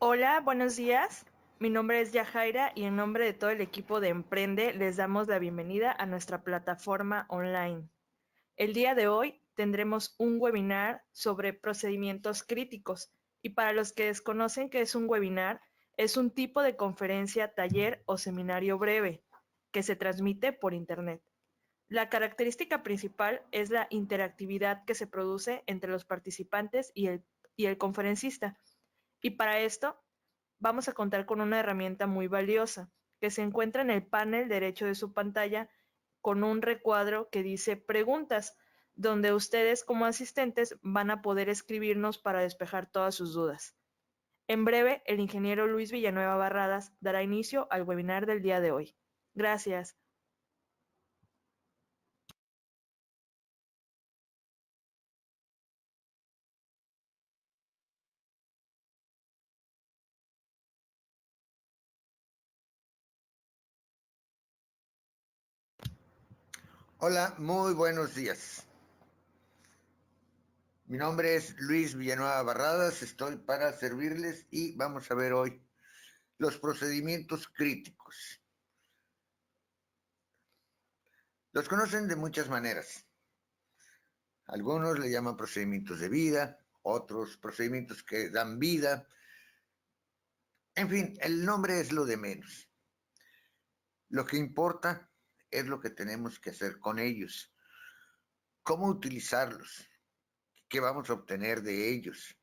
Hola, buenos días. Mi nombre es Yajaira y en nombre de todo el equipo de Emprende les damos la bienvenida a nuestra plataforma online. El día de hoy tendremos un webinar sobre procedimientos críticos y para los que desconocen qué es un webinar, es un tipo de conferencia, taller o seminario breve que se transmite por Internet. La característica principal es la interactividad que se produce entre los participantes y el conferencista. Y para esto vamos a contar con una herramienta muy valiosa que se encuentra en el panel derecho de su pantalla con un recuadro que dice preguntas, donde ustedes como asistentes van a poder escribirnos para despejar todas sus dudas. En breve, el ingeniero Luis Villanueva Barradas dará inicio al webinar del día de hoy. Gracias. Hola, muy buenos días. Mi nombre es Luis Villanueva Barradas, estoy para servirles y vamos a ver hoy los procedimientos críticos. Los conocen de muchas maneras. Algunos le llaman procedimientos de vida, otros procedimientos que dan vida. En fin, el nombre es lo de menos. Lo que importa es lo que tenemos que hacer con ellos. ¿Cómo utilizarlos? ¿Qué vamos a obtener de ellos?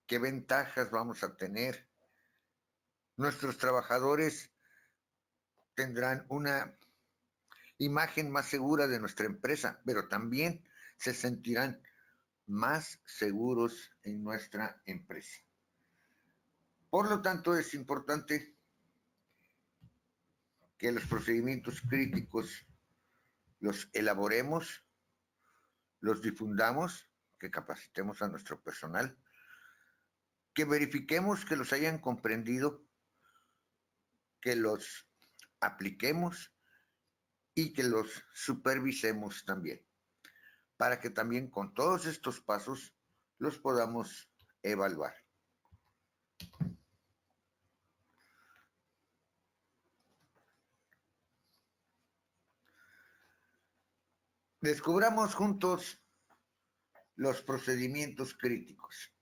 ¿Qué ventajas vamos a tener? Nuestros trabajadores tendrán una imagen más segura de nuestra empresa, pero también se sentirán más seguros en nuestra empresa. Por lo tanto, es importante que los procedimientos críticos los elaboremos, los difundamos, que capacitemos a nuestro personal, que verifiquemos que los hayan comprendido, que los apliquemos y que los supervisemos también, para que también con todos estos pasos los podamos evaluar. Descubramos juntos los procedimientos críticos.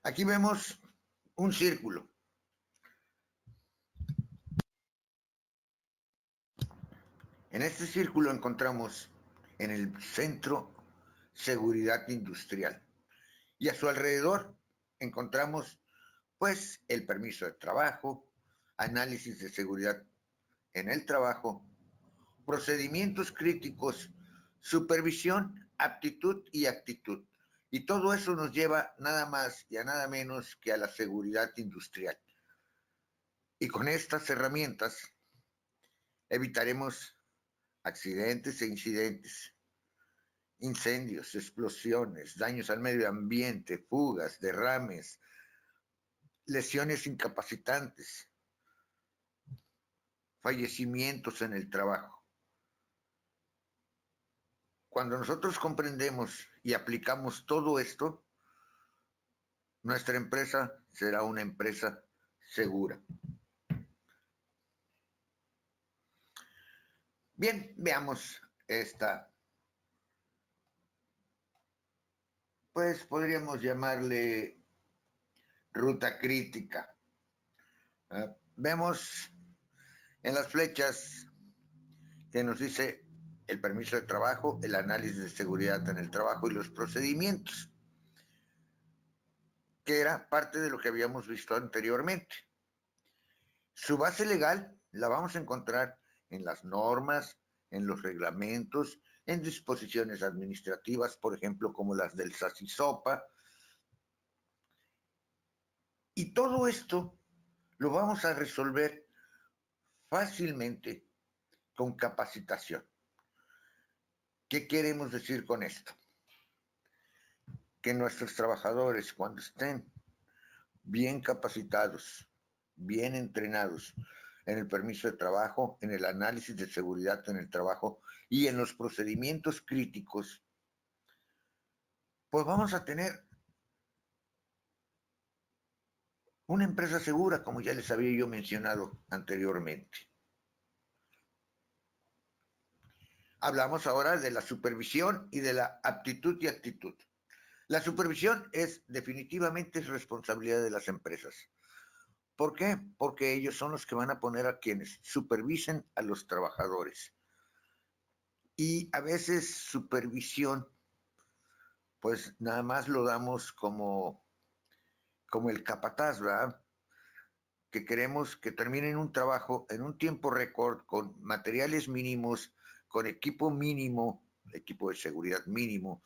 Aquí vemos un círculo. En este círculo encontramos en el centro seguridad industrial y a su alrededor encontramos pues el permiso de trabajo, análisis de seguridad en el trabajo, procedimientos críticos, supervisión, aptitud y actitud. Y todo eso nos lleva nada más y a nada menos que a la seguridad industrial. Y con estas herramientas evitaremos accidentes e incidentes, incendios, explosiones, daños al medio ambiente, fugas, derrames, lesiones incapacitantes, fallecimientos en el trabajo. Cuando nosotros comprendemos y aplicamos todo esto, nuestra empresa será una empresa segura. Bien, veamos esta, pues podríamos llamarle ruta crítica. Vemos en las flechas que nos dice el permiso de trabajo, el análisis de seguridad en el trabajo y los procedimientos, que era parte de lo que habíamos visto anteriormente. Su base legal la vamos a encontrar en las normas, en los reglamentos, en disposiciones administrativas, por ejemplo, como las del SACISOPA. Y todo esto lo vamos a resolver fácilmente con capacitación. ¿Qué queremos decir con esto? Que nuestros trabajadores, cuando estén bien capacitados, bien entrenados, en el permiso de trabajo, en el análisis de seguridad en el trabajo y en los procedimientos críticos, pues vamos a tener una empresa segura, como ya les había yo mencionado anteriormente. Hablamos ahora de la supervisión y de la aptitud y actitud. La supervisión es definitivamente responsabilidad de las empresas. ¿Por qué? Porque ellos son los que van a poner a quienes supervisen a los trabajadores. Y a veces supervisión, pues nada más lo damos como el capataz, ¿verdad? Que queremos que terminen un trabajo en un tiempo récord, con materiales mínimos, con equipo mínimo, equipo de seguridad mínimo,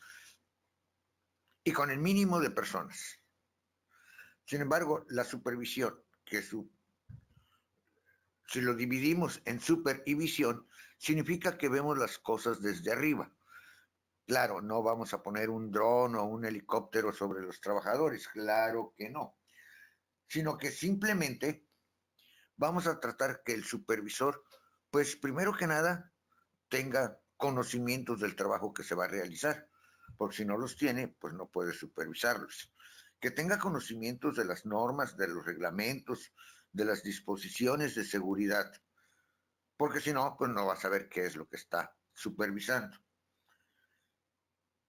y con el mínimo de personas. Sin embargo, la supervisión, si lo dividimos en super y visión, significa que vemos las cosas desde arriba. Claro, no vamos a poner un dron o un helicóptero sobre los trabajadores, claro que no, sino que simplemente vamos a tratar que el supervisor, pues primero que nada, tenga conocimientos del trabajo que se va a realizar, porque si no los tiene, pues no puede supervisarlos. Que tenga conocimientos de las normas, de los reglamentos, de las disposiciones de seguridad, porque si no, pues no va a saber qué es lo que está supervisando.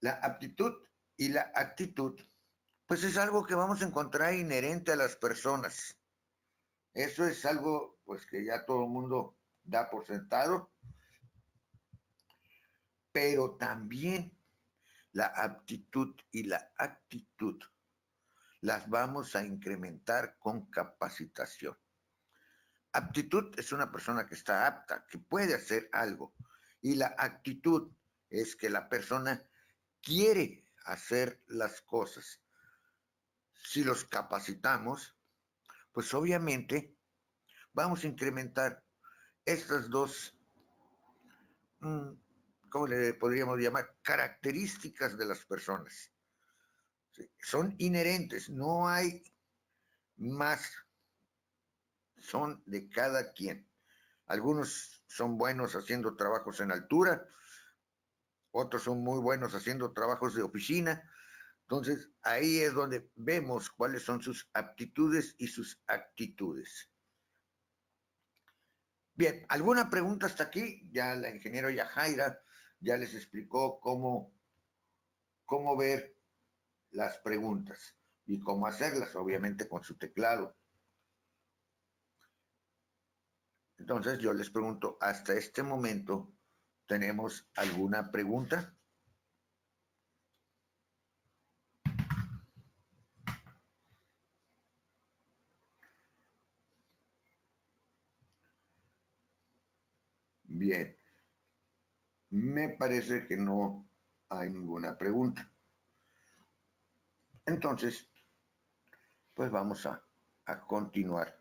La aptitud y la actitud, pues es algo que vamos a encontrar inherente a las personas. Eso es algo, pues que ya todo el mundo da por sentado, pero también la aptitud y la actitud las vamos a incrementar con capacitación. Aptitud es una persona que está apta, que puede hacer algo. Y la actitud es que la persona quiere hacer las cosas. Si los capacitamos, pues obviamente vamos a incrementar estas dos, ¿cómo le podríamos llamar? Características de las personas. Sí, son inherentes, no hay más, son de cada quien. Algunos son buenos haciendo trabajos en altura, otros son muy buenos haciendo trabajos de oficina. Entonces, ahí es donde vemos cuáles son sus aptitudes y sus actitudes. Bien, ¿alguna pregunta hasta aquí? Ya la ingeniera Yajaira ya les explicó cómo ver las preguntas y cómo hacerlas, obviamente con su teclado. Entonces, yo les pregunto, ¿hasta este momento tenemos alguna pregunta? Bien, me parece que no hay ninguna pregunta. Entonces, pues vamos a continuar.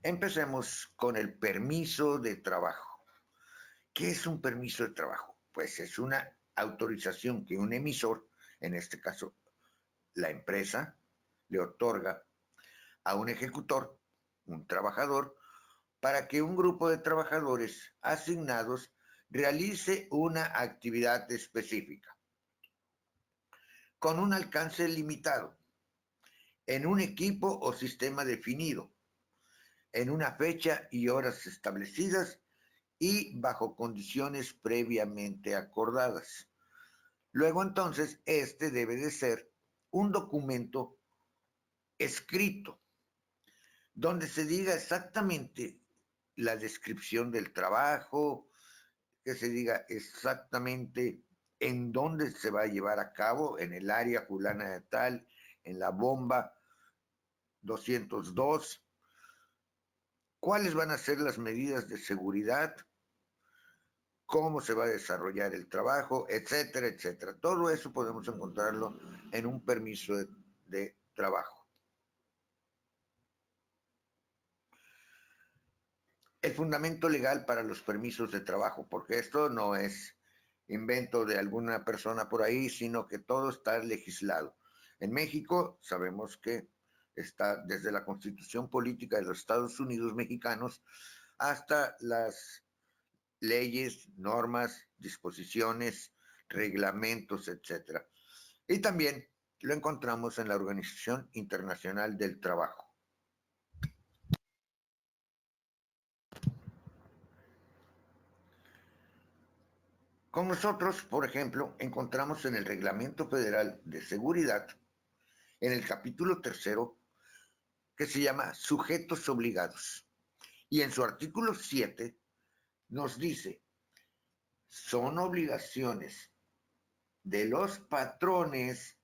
Empecemos con el permiso de trabajo. ¿Qué es un permiso de trabajo? Pues es una autorización que un emisor, en este caso la empresa, le otorga a un ejecutor, un trabajador, para que un grupo de trabajadores asignados realice una actividad específica con un alcance limitado, en un equipo o sistema definido, en una fecha y horas establecidas y bajo condiciones previamente acordadas. Luego entonces, este debe de ser un documento escrito, donde se diga exactamente la descripción del trabajo, que se diga exactamente en dónde se va a llevar a cabo, en el área fulana de tal, en la bomba 202, cuáles van a ser las medidas de seguridad, cómo se va a desarrollar el trabajo, etcétera, etcétera. Todo eso podemos encontrarlo en un permiso de trabajo. El fundamento legal para los permisos de trabajo, porque esto no es invento de alguna persona por ahí, sino que todo está legislado. En México sabemos que está desde la Constitución Política de los Estados Unidos Mexicanos hasta las leyes, normas, disposiciones, reglamentos, etcétera. Y también lo encontramos en la Organización Internacional del Trabajo. Con nosotros, por ejemplo, encontramos en el Reglamento Federal de Seguridad, en el capítulo 3, que se llama Sujetos Obligados. Y en su artículo 7 nos dice, son obligaciones de los patrones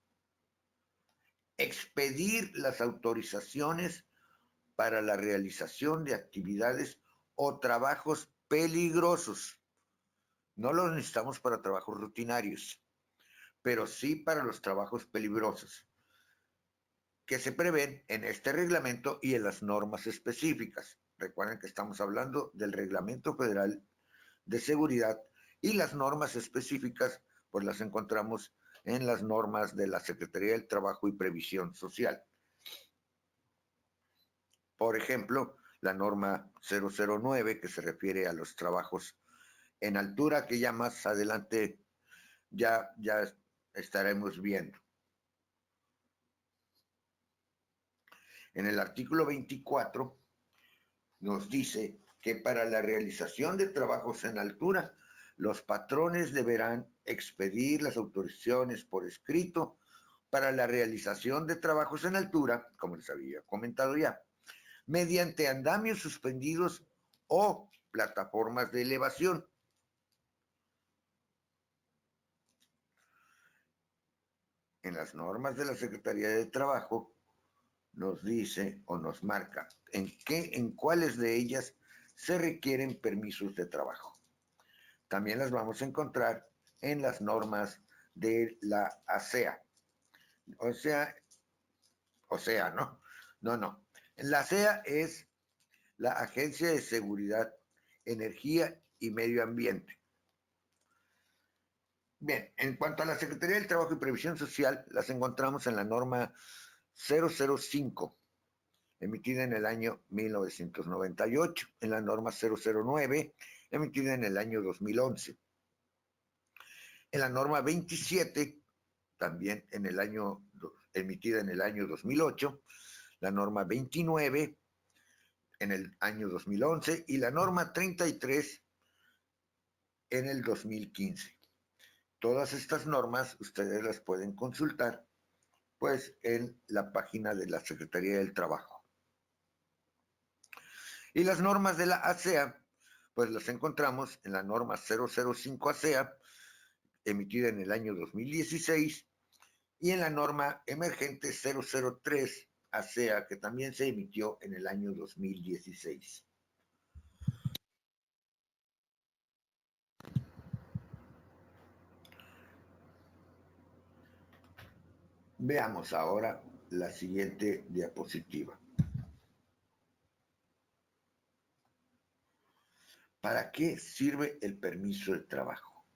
expedir las autorizaciones para la realización de actividades o trabajos peligrosos. No los necesitamos para trabajos rutinarios, pero sí para los trabajos peligrosos, que se prevén en este reglamento y en las normas específicas. Recuerden que estamos hablando del Reglamento Federal de Seguridad y las normas específicas, pues las encontramos en las normas de la Secretaría del Trabajo y Previsión Social. Por ejemplo, la norma 009, que se refiere a los trabajos en altura, que ya más adelante ya estaremos viendo. En el artículo 24 nos dice que para la realización de trabajos en altura, los patrones deberán expedir las autorizaciones por escrito para la realización de trabajos en altura, como les había comentado ya, mediante andamios suspendidos o plataformas de elevación. En las normas de la Secretaría de Trabajo nos dice o nos marca en cuáles de ellas se requieren permisos de trabajo. También las vamos a encontrar en las normas de la ASEA. O sea, ¿no? No. La ASEA es la Agencia de Seguridad, Energía y Medio Ambiente. Bien, en cuanto a la Secretaría del Trabajo y Previsión Social, las encontramos en la norma 005, emitida en el año 1998, en la norma 009, emitida en el año 2011. En la norma 27, también emitida en el año 2008, la norma 29 en el año 2011 y la norma 33 en el 2015. Todas estas normas ustedes las pueden consultar pues en la página de la Secretaría del Trabajo. Y las normas de la ASEA, pues las encontramos en la norma 005 ASEA, emitida en el año 2016, y en la norma emergente 003 ASEA, que también se emitió en el año 2016. Veamos ahora la siguiente diapositiva. ¿Para qué sirve el permiso de trabajo?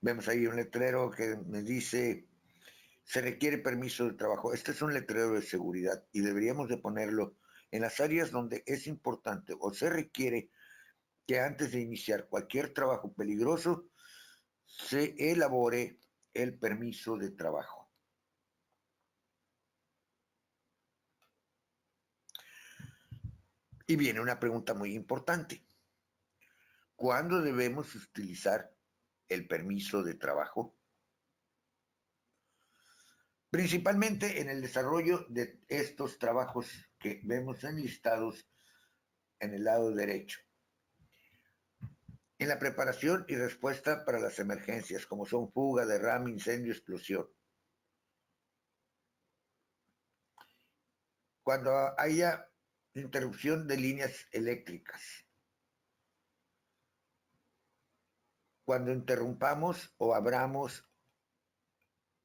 Vemos ahí un letrero que me dice, se requiere permiso de trabajo. Este es un letrero de seguridad y deberíamos de ponerlo en las áreas donde es importante o se requiere que antes de iniciar cualquier trabajo peligroso se elabore el permiso de trabajo. Y viene una pregunta muy importante. ¿Cuándo debemos utilizar el permiso de trabajo? Principalmente en el desarrollo de estos trabajos que vemos enlistados en el lado derecho. En la preparación y respuesta para las emergencias, como son fuga, derrame, incendio, explosión. Cuando haya interrupción de líneas eléctricas. Cuando interrumpamos o abramos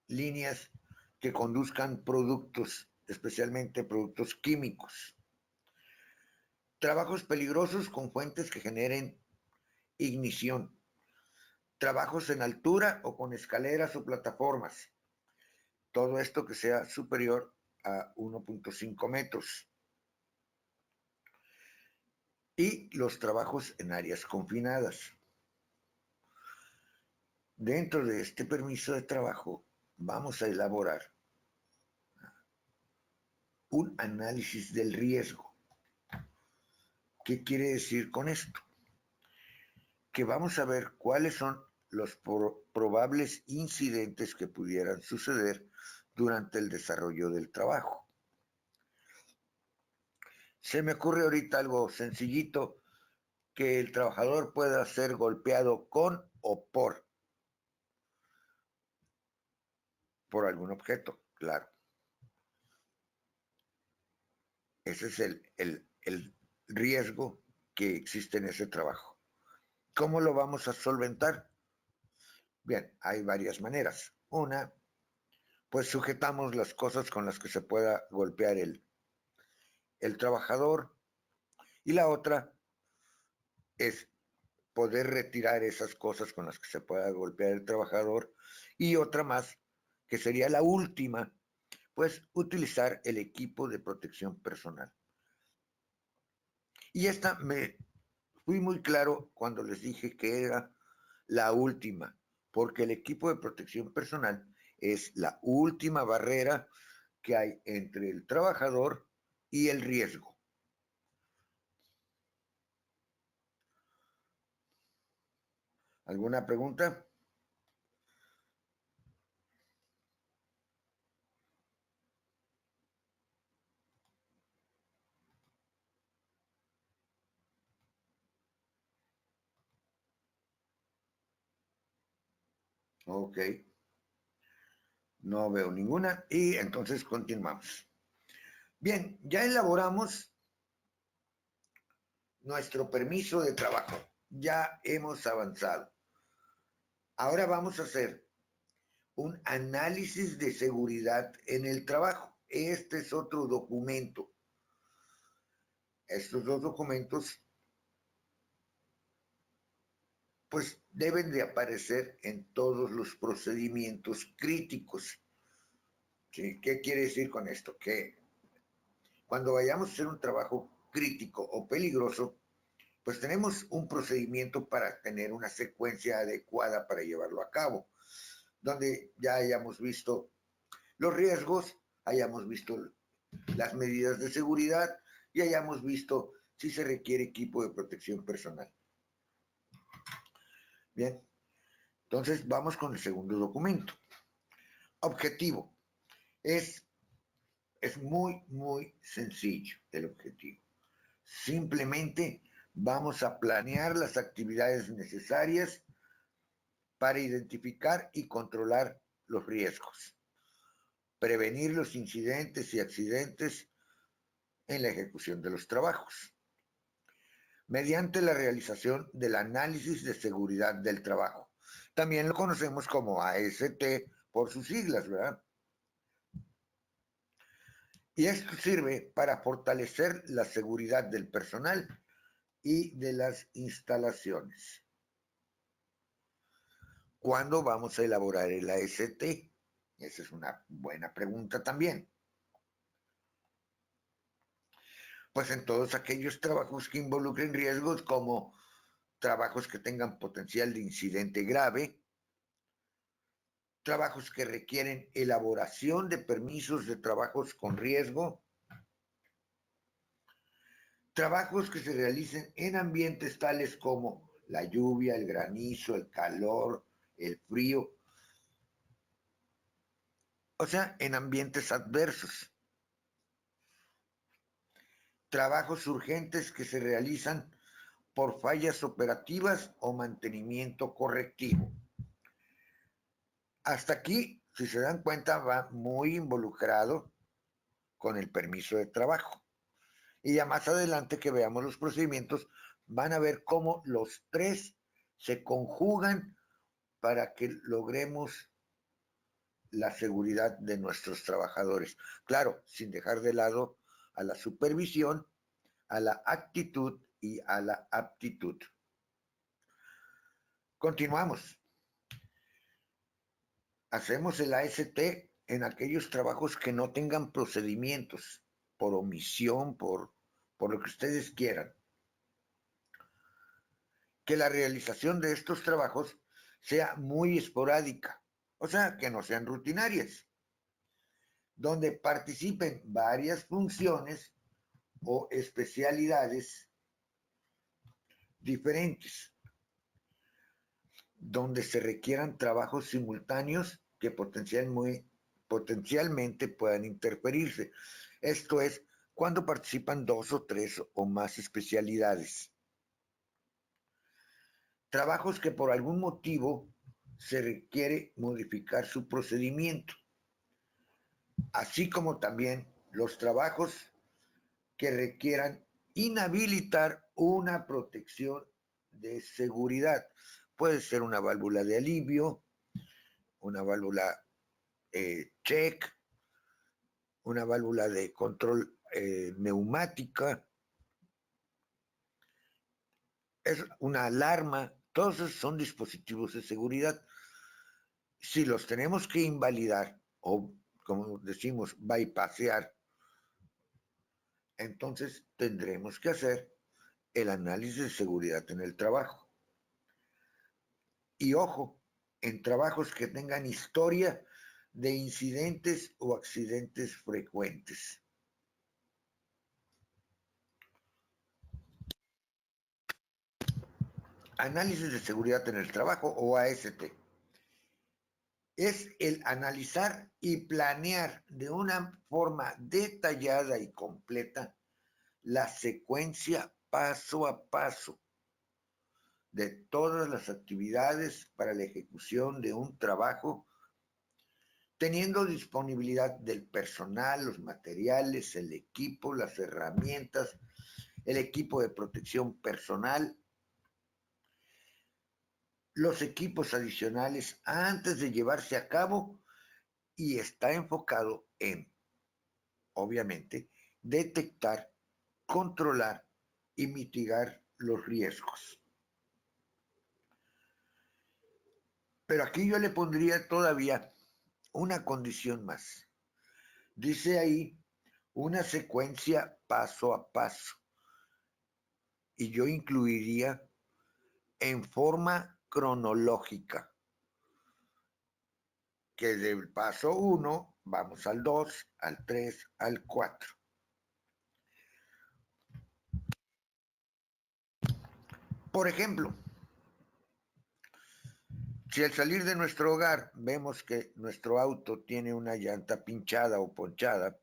líneas que conduzcan productos, especialmente productos químicos. Trabajos peligrosos con fuentes que generen ignición. Trabajos en altura o con escaleras o plataformas. Todo esto que sea superior a 1.5 metros. Y los trabajos en áreas confinadas. Dentro de este permiso de trabajo vamos a elaborar un análisis del riesgo. ¿Qué quiere decir con esto? Que vamos a ver cuáles son los probables incidentes que pudieran suceder durante el desarrollo del trabajo. Se me ocurre ahorita algo sencillito, que el trabajador pueda ser golpeado con o por algún objeto, claro. Ese es el riesgo que existe en ese trabajo. ¿Cómo lo vamos a solventar? Bien, hay varias maneras. Una, pues sujetamos las cosas con las que se pueda golpear el trabajador, y la otra es poder retirar esas cosas con las que se pueda golpear el trabajador, y otra más, que sería la última, pues utilizar el equipo de protección personal. Y esta me fui muy claro cuando les dije que era la última, porque el equipo de protección personal es la última barrera que hay entre el trabajador y el riesgo. ¿Alguna pregunta? Ok. No veo ninguna y entonces continuamos. Bien, ya elaboramos nuestro permiso de trabajo. Ya hemos avanzado. Ahora vamos a hacer un análisis de seguridad en el trabajo. Este es otro documento. Estos dos documentos pues deben de aparecer en todos los procedimientos críticos. ¿Sí? ¿Qué quiere decir con esto? Que cuando vayamos a hacer un trabajo crítico o peligroso, pues tenemos un procedimiento para tener una secuencia adecuada para llevarlo a cabo, donde ya hayamos visto los riesgos, hayamos visto las medidas de seguridad y hayamos visto si se requiere equipo de protección personal. Bien, entonces vamos con el segundo documento. Objetivo. Es muy sencillo el objetivo. Simplemente vamos a planear las actividades necesarias para identificar y controlar los riesgos, prevenir los incidentes y accidentes en la ejecución de los trabajos, mediante la realización del análisis de seguridad del trabajo. También lo conocemos como AST por sus siglas, ¿verdad? Y esto sirve para fortalecer la seguridad del personal y de las instalaciones. ¿Cuándo vamos a elaborar el AST? Esa es una buena pregunta también. Pues en todos aquellos trabajos que involucren riesgos, como trabajos que tengan potencial de incidente grave, trabajos que requieren elaboración de permisos de trabajos con riesgo, trabajos que se realicen en ambientes tales como la lluvia, el granizo, el calor, el frío, o sea, en ambientes adversos. Trabajos urgentes que se realizan por fallas operativas o mantenimiento correctivo. Hasta aquí, si se dan cuenta, va muy involucrado con el permiso de trabajo. Y ya más adelante que veamos los procedimientos, van a ver cómo los tres se conjugan para que logremos la seguridad de nuestros trabajadores. Claro, sin dejar de lado a la supervisión, a la actitud y a la aptitud. Continuamos. Hacemos el AST en aquellos trabajos que no tengan procedimientos, por omisión, por lo que ustedes quieran. Que la realización de estos trabajos sea muy esporádica, o sea, que no sean rutinarias, donde participen varias funciones o especialidades diferentes, donde se requieran trabajos simultáneos que potencialmente puedan interferirse. Esto es cuando participan 2 o 3 o más especialidades. Trabajos que por algún motivo se requiere modificar su procedimiento, así como también los trabajos que requieran inhabilitar una protección de seguridad. Puede ser una válvula de alivio, una válvula check, una válvula de control neumática, es una alarma. Todos esos son dispositivos de seguridad. Si los tenemos que invalidar o, como decimos, bypassear, entonces tendremos que hacer el análisis de seguridad en el trabajo. Y ojo, en trabajos que tengan historia de incidentes o accidentes frecuentes. Análisis de seguridad en el trabajo o AST. Es el analizar y planear de una forma detallada y completa la secuencia paso a paso de todas las actividades para la ejecución de un trabajo, teniendo disponibilidad del personal, los materiales, el equipo, las herramientas, el equipo de protección personal, los equipos adicionales antes de llevarse a cabo, y está enfocado en, obviamente, detectar, controlar y mitigar los riesgos. Pero aquí yo le pondría todavía una condición más. Dice ahí una secuencia paso a paso. Y yo incluiría en forma cronológica, que del paso 1 vamos al 2, al 3, al 4. Por ejemplo, si al salir de nuestro hogar vemos que nuestro auto tiene una llanta pinchada o ponchada,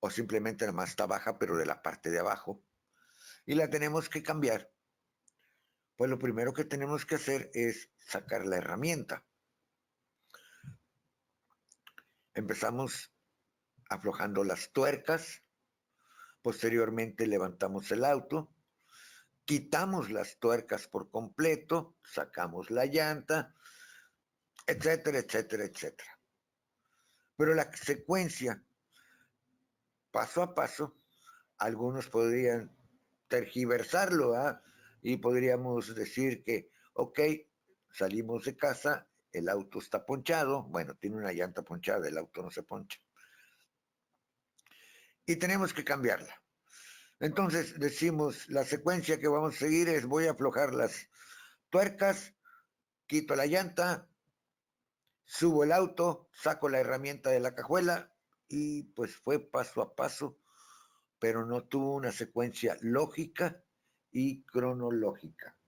o simplemente nada más está baja, pero de la parte de abajo, y la tenemos que cambiar, pues lo primero que tenemos que hacer es sacar la herramienta. Empezamos aflojando las tuercas, posteriormente levantamos el auto, quitamos las tuercas por completo, sacamos la llanta, etcétera, etcétera, etcétera. Pero la secuencia, paso a paso, algunos podrían tergiversarlo, ¿eh? Y podríamos decir que, ok, salimos de casa, el auto está ponchado, bueno, tiene una llanta ponchada, el auto no se poncha, y tenemos que cambiarla. Entonces decimos, la secuencia que vamos a seguir es: voy a aflojar las tuercas, quito la llanta, subo el auto, saco la herramienta de la cajuela, y pues fue paso a paso, pero no tuvo una secuencia lógica y cronológica.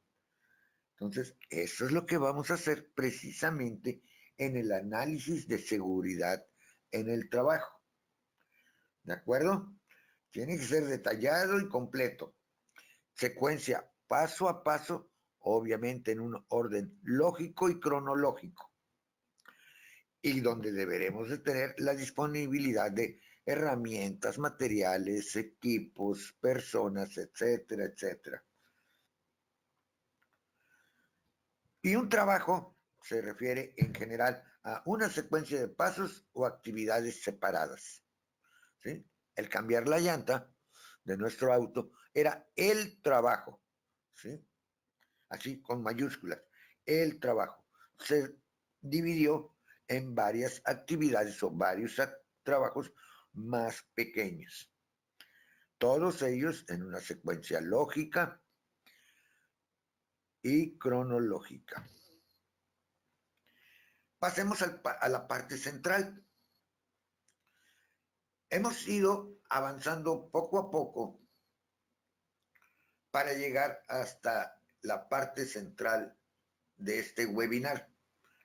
Entonces, eso es lo que vamos a hacer precisamente en el análisis de seguridad en el trabajo. ¿De acuerdo? Tiene que ser detallado y completo. Secuencia paso a paso, obviamente en un orden lógico y cronológico, y donde deberemos de tener la disponibilidad de herramientas, materiales, equipos, personas, etcétera, etcétera. Y un trabajo se refiere en general a una secuencia de pasos o actividades separadas, ¿sí? El cambiar la llanta de nuestro auto era el trabajo, ¿sí? Así con mayúsculas, el trabajo. Se dividió en varias actividades o varios trabajos más pequeños. Todos ellos en una secuencia lógica y cronológica. Pasemos a la parte central. Hemos ido avanzando poco a poco para llegar hasta la parte central de este webinar,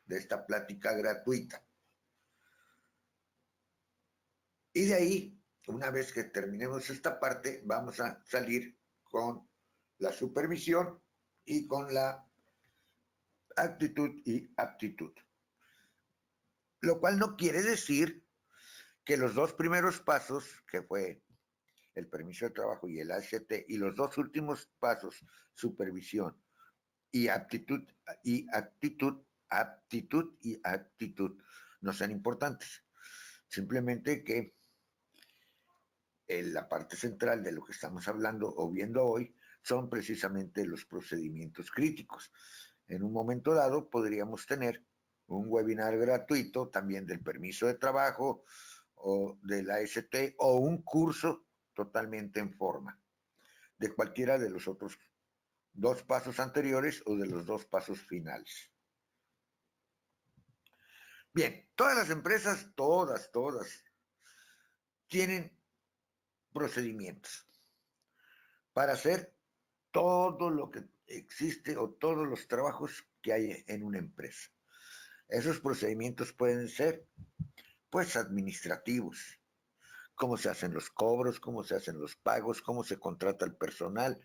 de esta plática gratuita. Y de ahí, una vez que terminemos esta parte, vamos a salir con la supervisión y con la actitud y aptitud. Lo cual no quiere decir que los dos primeros pasos, que fue el permiso de trabajo y el ACT, y los dos últimos pasos, supervisión y aptitud y actitud, no sean importantes. Simplemente que en la parte central de lo que estamos hablando o viendo hoy son precisamente los procedimientos críticos. En un momento dado podríamos tener un webinar gratuito también del permiso de trabajo o del AST o un curso totalmente en forma de cualquiera de los otros dos pasos anteriores o de los dos pasos finales. Bien, todas las empresas, todas, tienen procedimientos para hacer todo lo que existe o todos los trabajos que hay en una empresa. Esos procedimientos pueden ser, pues, administrativos, cómo se hacen los cobros, cómo se hacen los pagos, cómo se contrata el personal,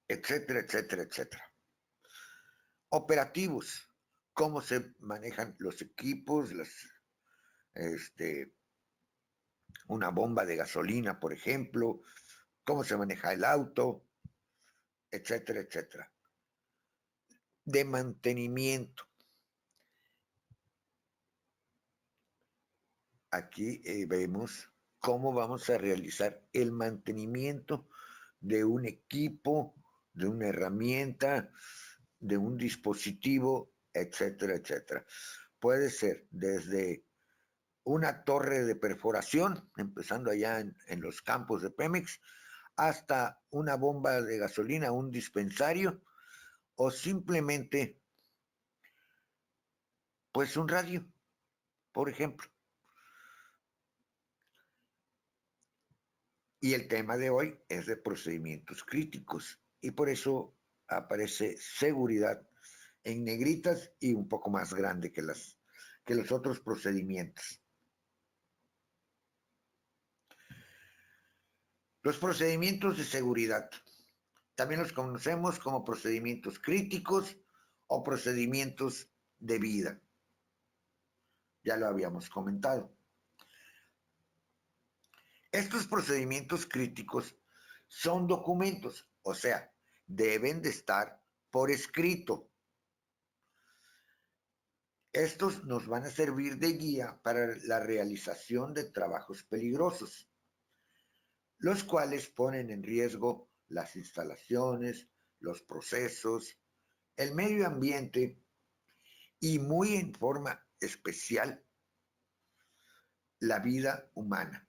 etcétera, etcétera, etcétera. Operativos, cómo se manejan los equipos, una bomba de gasolina, por ejemplo, cómo se maneja el auto, etcétera, etcétera. De mantenimiento. Aquí vemos cómo vamos a realizar el mantenimiento de un equipo, de una herramienta, de un dispositivo, etcétera, etcétera. Puede ser desde una torre de perforación, empezando allá en los campos de Pemex, hasta una bomba de gasolina, un dispensario, o simplemente, pues un radio, por ejemplo. Y el tema de hoy es de procedimientos críticos, y por eso aparece seguridad en negritas y un poco más grande que los otros procedimientos. Los procedimientos de seguridad también los conocemos como procedimientos críticos o procedimientos de vida. Ya lo habíamos comentado. Estos procedimientos críticos son documentos, o sea, deben de estar por escrito. Estos nos van a servir de guía para la realización de trabajos peligrosos, los cuales ponen en riesgo las instalaciones, los procesos, el medio ambiente y muy en forma especial la vida humana.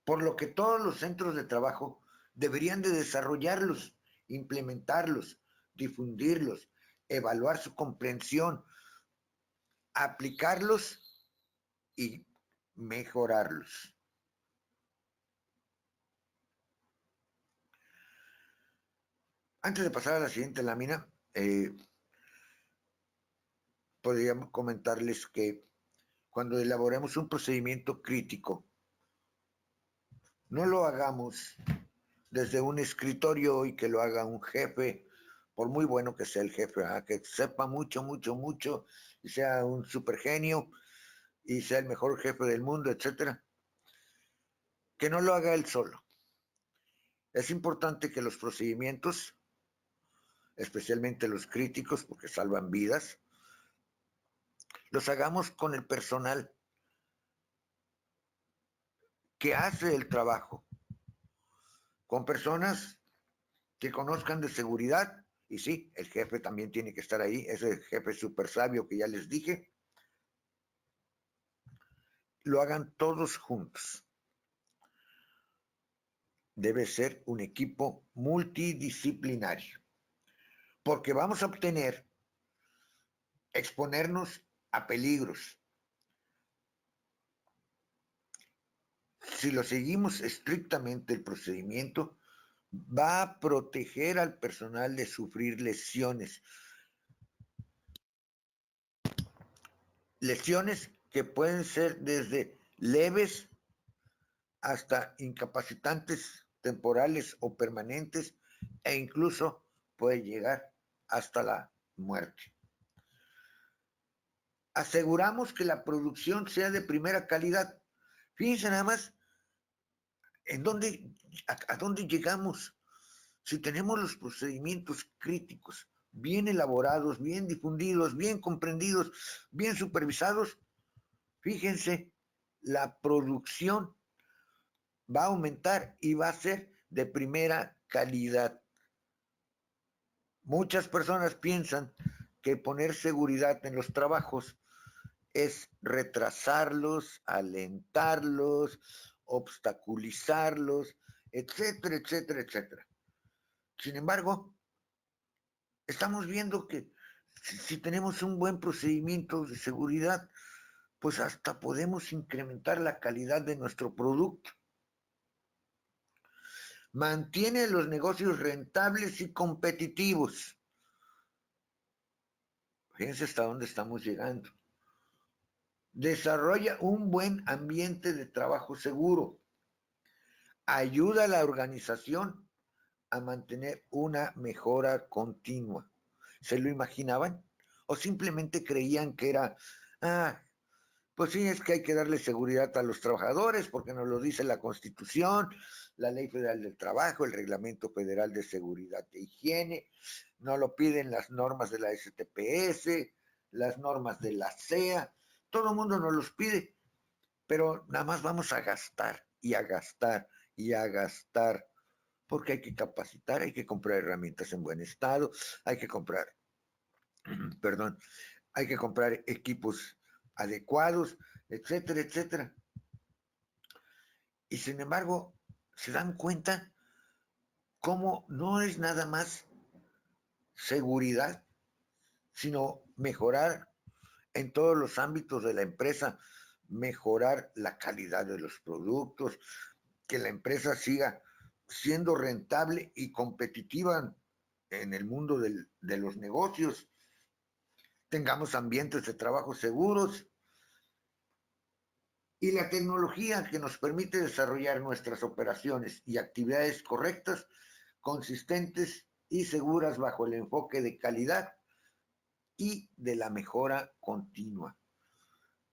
Por lo que todos los centros de trabajo deberían de desarrollarlos, implementarlos, difundirlos, evaluar su comprensión, aplicarlos y mejorarlos. Antes de pasar a la siguiente lámina, podríamos comentarles que cuando elaboremos un procedimiento crítico, no lo hagamos desde un escritorio y que lo haga un jefe, por muy bueno que sea el jefe, que sepa mucho, y sea un super genio y sea el mejor jefe del mundo, etcétera. Que no lo haga él solo. Es importante que los procedimientos, especialmente los críticos, porque salvan vidas, los hagamos con el personal que hace el trabajo, con personas que conozcan de seguridad Y sí, el jefe también tiene que estar ahí, ese jefe súper sabio que ya les dije, lo hagan todos juntos. Debe ser un equipo multidisciplinario, porque vamos a exponernos a peligros. Si lo seguimos estrictamente el procedimiento, va a proteger al personal de sufrir lesiones. Lesiones que pueden ser desde leves hasta incapacitantes temporales o permanentes e incluso puede llegar hasta la muerte. Aseguramos que la producción sea de primera calidad. Fíjense nada más a dónde llegamos. Si tenemos los procedimientos críticos bien elaborados, bien difundidos, bien comprendidos, bien supervisados, fíjense, la producción va a aumentar y va a ser de primera calidad. Muchas personas piensan que poner seguridad en los trabajos es retrasarlos, alentarlos, obstaculizarlos, etcétera, etcétera, etcétera. Sin embargo, estamos viendo que si tenemos un buen procedimiento de seguridad, pues hasta podemos incrementar la calidad de nuestro producto. Mantiene los negocios rentables y competitivos. Fíjense hasta dónde estamos llegando. Desarrolla un buen ambiente de trabajo seguro. Ayuda a la organización a mantener una mejora continua. ¿Se lo imaginaban? ¿O simplemente creían que era, pues sí, es que hay que darle seguridad a los trabajadores porque nos lo dice la Constitución, la Ley Federal del Trabajo, el Reglamento Federal de Seguridad e Higiene, no lo piden las normas de la STPS, las normas de la CEA, todo el mundo nos los pide, pero nada más vamos a gastar y a gastar y a gastar, porque hay que capacitar, hay que comprar herramientas en buen estado, hay que comprar, perdón, hay que comprar equipos adecuados, etcétera, etcétera. Y sin embargo, se dan cuenta cómo no es nada más seguridad, sino mejorar en todos los ámbitos de la empresa, mejorar la calidad de los productos, que la empresa siga siendo rentable y competitiva en el mundo de los negocios, tengamos ambientes de trabajo seguros y la tecnología que nos permite desarrollar nuestras operaciones y actividades correctas, consistentes y seguras bajo el enfoque de calidad y de la mejora continua.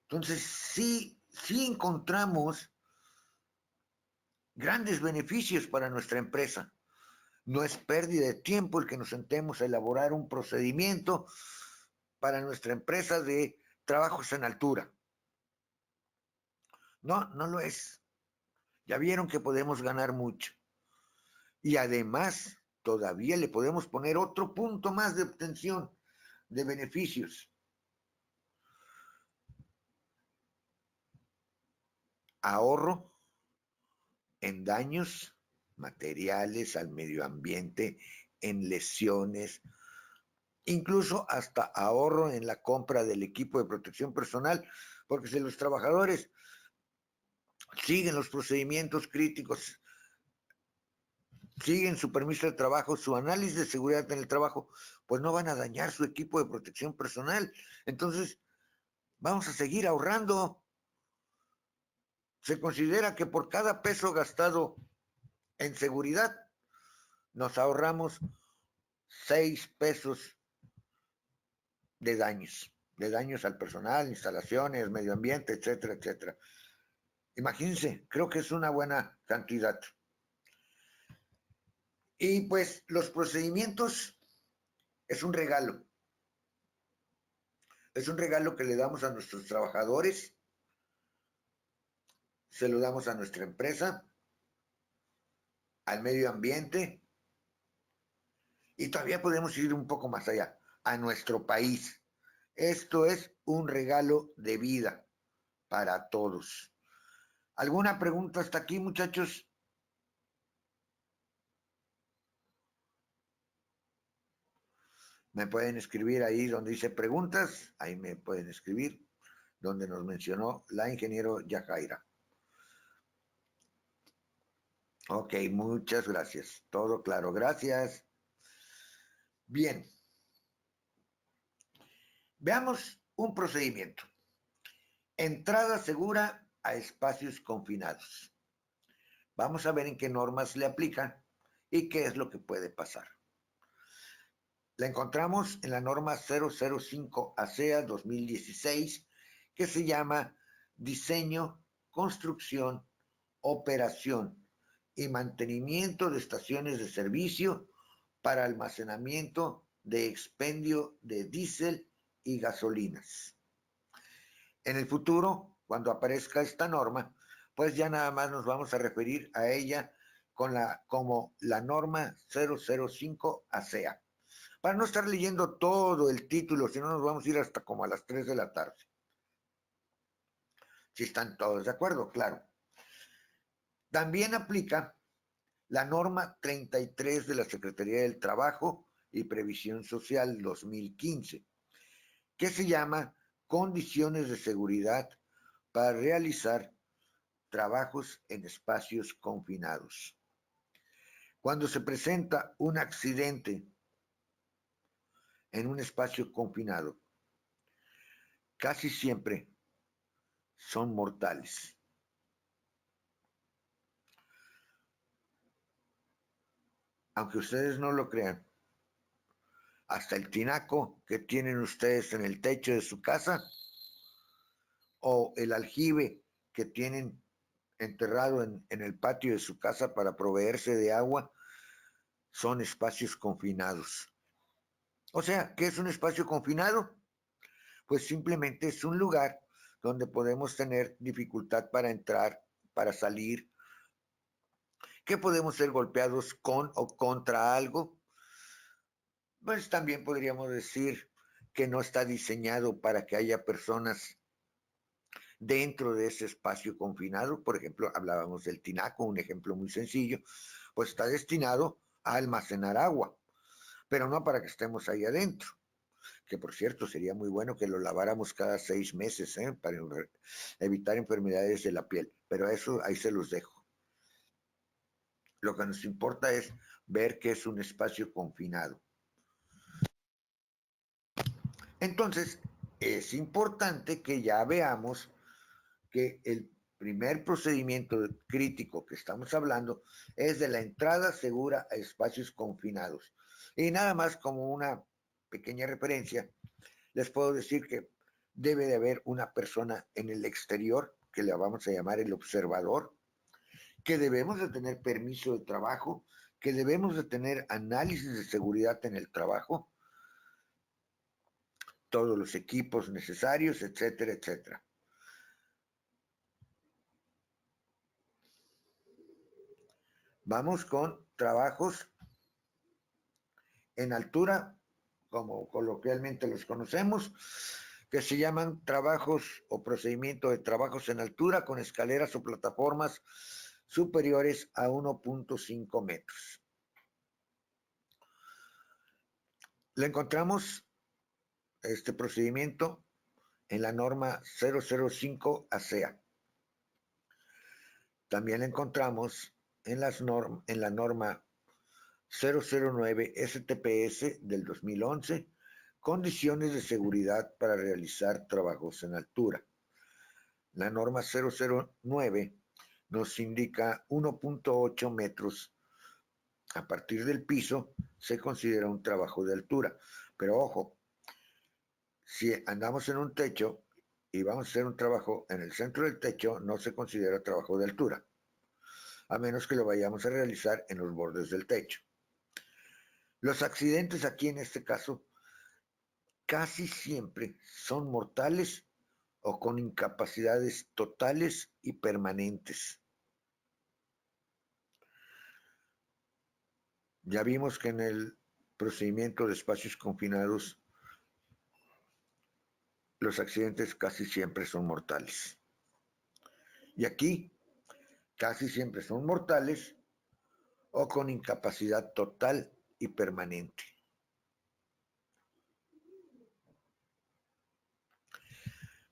Entonces, sí encontramos grandes beneficios para nuestra empresa. No es pérdida de tiempo el que nos sentemos a elaborar un procedimiento para nuestra empresa de trabajos en altura. No, no lo es. Ya vieron que podemos ganar mucho. Y además, todavía le podemos poner otro punto más de obtención de beneficios. Ahorro en daños materiales al medio ambiente, en lesiones, incluso hasta ahorro en la compra del equipo de protección personal, porque si los trabajadores siguen los procedimientos críticos, siguen su permiso de trabajo, su análisis de seguridad en el trabajo, pues no van a dañar su equipo de protección personal. Entonces, vamos a seguir ahorrando. Se considera que por cada peso gastado en seguridad, nos ahorramos 6 pesos de daños al personal, instalaciones, medio ambiente, etcétera, etcétera. Imagínense, creo que es una buena cantidad. Y pues los procedimientos es un regalo. Es un regalo que le damos a nuestros trabajadores, se lo damos a nuestra empresa, al medio ambiente Y todavía podemos ir un poco más allá, a nuestro país. Esto es un regalo de vida para todos. ¿Alguna pregunta hasta aquí, muchachos? Me pueden escribir ahí donde dice preguntas, ahí me pueden escribir, donde nos mencionó la ingeniero Yajaira. Ok, muchas gracias. Todo claro, gracias. Bien, veamos un procedimiento. Entrada segura a espacios confinados. Vamos a ver en qué normas le aplican y qué es lo que puede pasar. La encontramos en la norma 005 ASEA 2016, que se llama Diseño, Construcción, Operación y Mantenimiento de estaciones de servicio para almacenamiento de expendio de diésel y gasolinas. En el futuro, cuando aparezca esta norma, pues ya nada más nos vamos a referir a ella como la norma 005 ASEA. Para no estar leyendo todo el título, si no nos vamos a ir hasta como a las 3 de la tarde. Si están todos de acuerdo, claro. También aplica la norma 33 de la Secretaría del Trabajo y Previsión Social 2015, que se llama Condiciones de Seguridad para realizar trabajos en espacios confinados. Cuando se presenta un accidente en un espacio confinado, casi siempre son mortales. Aunque ustedes no lo crean, hasta el tinaco que tienen ustedes en el techo de su casa o el aljibe que tienen enterrado en el patio de su casa para proveerse de agua, son espacios confinados. O sea, ¿qué es un espacio confinado? Pues simplemente es un lugar donde podemos tener dificultad para entrar, para salir, que podemos ser golpeados con o contra algo. Pues también podríamos decir que no está diseñado para que haya personas dentro de ese espacio confinado. Por ejemplo, hablábamos del tinaco, un ejemplo muy sencillo, pues está destinado a almacenar agua, pero no para que estemos ahí adentro, que por cierto sería muy bueno que lo laváramos cada 6 meses, para evitar enfermedades de la piel, pero eso ahí se los dejo. Lo que nos importa es ver que es un espacio confinado. Entonces, es importante que ya veamos que el primer procedimiento crítico que estamos hablando es de la entrada segura a espacios confinados. Y nada más como una pequeña referencia, les puedo decir que debe de haber una persona en el exterior, que le vamos a llamar el observador, que debemos de tener permiso de trabajo, que debemos de tener análisis de seguridad en el trabajo, todos los equipos necesarios, etcétera, etcétera. Vamos con trabajos en altura, como coloquialmente los conocemos, que se llaman trabajos o procedimiento de trabajos en altura con escaleras o plataformas superiores a 1.5 metros. Le encontramos este procedimiento en la norma 005 ASEA. También la encontramos en la norma 009 STPS del 2011, condiciones de seguridad para realizar trabajos en altura. La norma 009 nos indica 1.8 metros. A partir del piso se considera un trabajo de altura. Pero ojo, si andamos en un techo y vamos a hacer un trabajo en el centro del techo, no se considera trabajo de altura, a menos que lo vayamos a realizar en los bordes del techo. Los accidentes aquí en este caso casi siempre son mortales o con incapacidades totales y permanentes. Ya vimos que en el procedimiento de espacios confinados, los accidentes casi siempre son mortales. Y aquí casi siempre son mortales o con incapacidad total y permanente.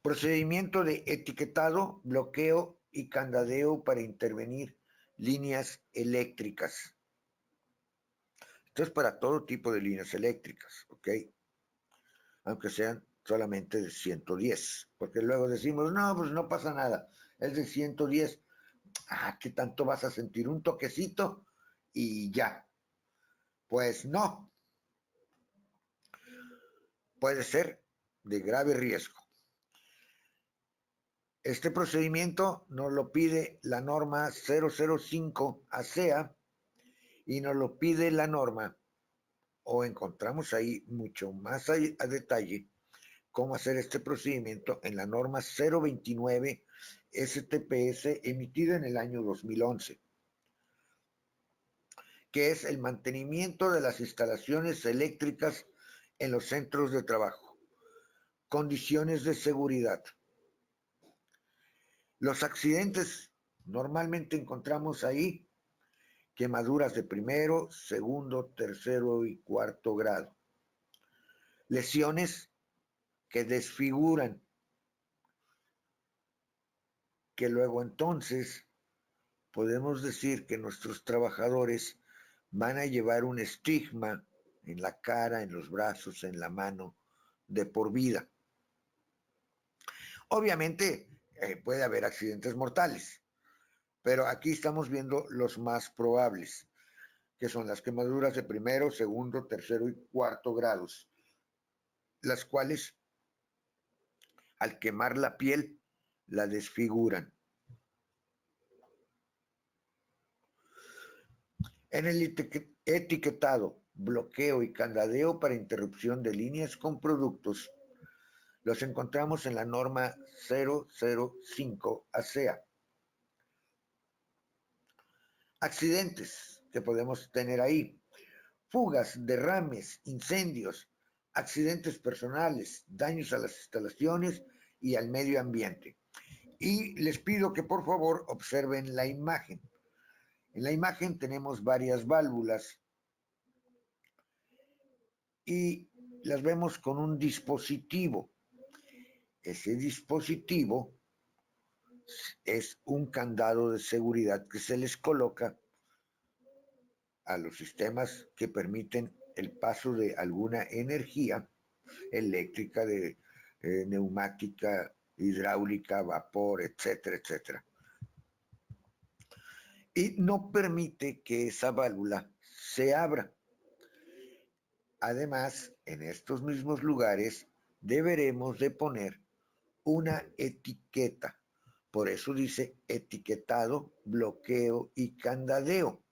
Procedimiento de etiquetado, bloqueo y candadeo para intervenir líneas eléctricas. Esto es para todo tipo de líneas eléctricas, ¿ok? Aunque sean solamente de 110, porque luego decimos, no, pues no pasa nada, es de 110. ¿Qué tanto vas a sentir? Un toquecito y ya. Pues no, puede ser de grave riesgo. Este procedimiento nos lo pide la norma 005 ASEA y nos lo pide la norma, o encontramos ahí mucho más a detalle cómo hacer este procedimiento en la norma 029 STPS emitida en el año 2011, que es el mantenimiento de las instalaciones eléctricas en los centros de trabajo. Condiciones de seguridad. Los accidentes normalmente encontramos ahí quemaduras de primero, segundo, tercero y cuarto grado. Lesiones que desfiguran, que luego entonces podemos decir que nuestros trabajadores van a llevar un estigma en la cara, en los brazos, en la mano, de por vida. Obviamente puede haber accidentes mortales, pero aquí estamos viendo los más probables, que son las quemaduras de primero, segundo, tercero y cuarto grados, las cuales al quemar la piel la desfiguran. En el etiquetado, bloqueo y candadeo para interrupción de líneas con productos, los encontramos en la norma 005 ASEA. Accidentes que podemos tener ahí: fugas, derrames, incendios, accidentes personales, daños a las instalaciones y al medio ambiente. Y les pido que por favor observen la imagen. En la imagen tenemos varias válvulas y las vemos con un dispositivo. Ese dispositivo es un candado de seguridad que se les coloca a los sistemas que permiten el paso de alguna energía eléctrica, de neumática, hidráulica, vapor, etcétera, etcétera. Y no permite que esa válvula se abra. Además, en estos mismos lugares deberemos de poner una etiqueta. Por eso dice etiquetado, bloqueo y candadeo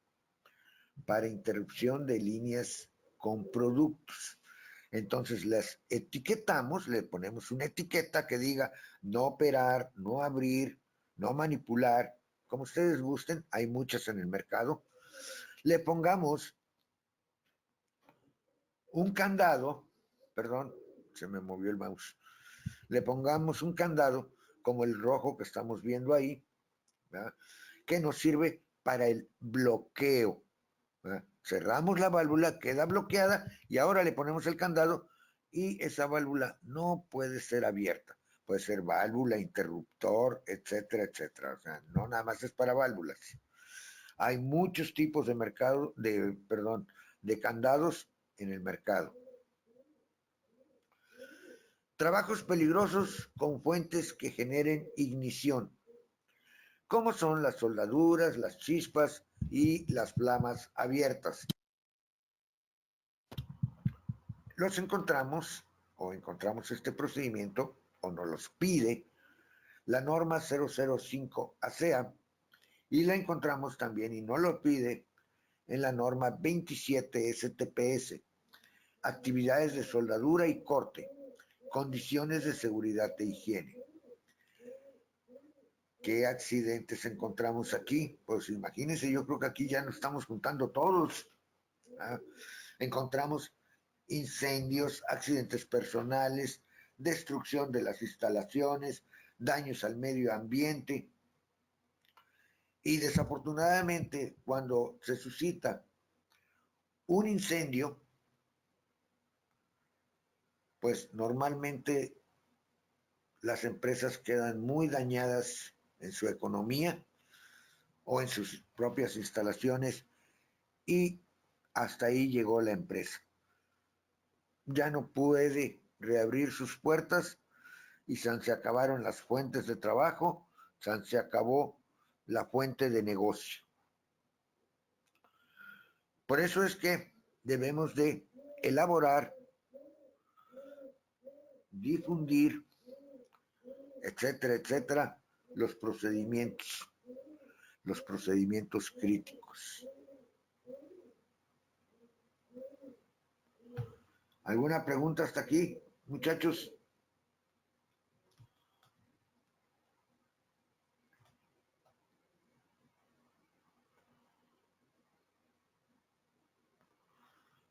para interrupción de líneas con productos. Entonces las etiquetamos, le ponemos una etiqueta que diga no operar, no abrir, no manipular, como ustedes gusten, hay muchas en el mercado. Le pongamos un candado, perdón, se me movió el mouse, le pongamos un candado como el rojo que estamos viendo ahí, ¿verdad?, que nos sirve para el bloqueo, ¿verdad? Cerramos la válvula, queda bloqueada y ahora le ponemos el candado y esa válvula no puede ser abierta. Puede ser válvula, interruptor, etcétera, etcétera. O sea, no nada más es para válvulas. Hay muchos tipos de de candados en el mercado. Trabajos peligrosos con fuentes que generen ignición, como son las soldaduras, las chispas y las flamas abiertas. Los encontramos este procedimiento o nos los pide la norma 005 ASEA y la encontramos también y nos lo pide en la norma 27 STPS, actividades de soldadura y corte, condiciones de seguridad e higiene. ¿Qué accidentes encontramos aquí? Pues imagínense, yo creo que aquí ya nos estamos juntando todos, ¿ah? encontramos incendios, accidentes personales, destrucción de las instalaciones, daños al medio ambiente. Y desafortunadamente, cuando se suscita un incendio, pues normalmente las empresas quedan muy dañadas en su economía o en sus propias instalaciones y hasta ahí llegó la empresa. Ya no puede reabrir sus puertas y se acabaron las fuentes de trabajo, se acabó la fuente de negocio. Por eso es que debemos de elaborar, difundir, etcétera, etcétera, los procedimientos críticos. ¿Alguna pregunta hasta aquí, muchachos?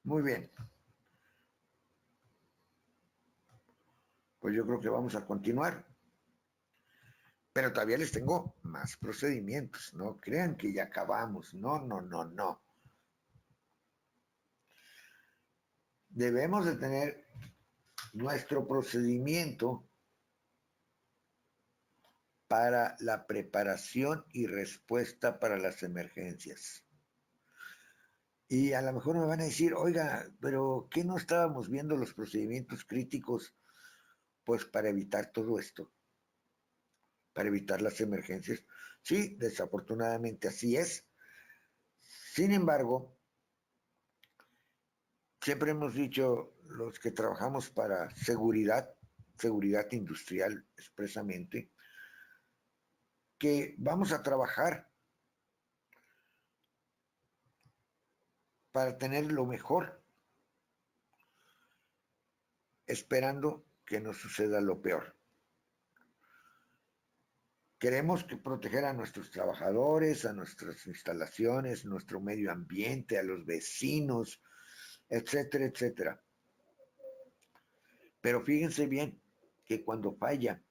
Muy bien. Pues yo creo que vamos a continuar. Pero todavía les tengo más procedimientos. No crean que ya acabamos. No, no, no, no. Debemos de tener nuestro procedimiento para la preparación y respuesta para las emergencias. Y a lo mejor me van a decir, oiga, pero ¿qué no estábamos viendo los procedimientos críticos? Pues para evitar todo esto, para evitar las emergencias. Sí, desafortunadamente así es. Sin embargo, siempre hemos dicho los que trabajamos para seguridad industrial expresamente, que vamos a trabajar para tener lo mejor, esperando que no suceda lo peor. Queremos que proteger a nuestros trabajadores, a nuestras instalaciones, nuestro medio ambiente, a los vecinos, etcétera, etcétera. Pero fíjense bien que cuando falla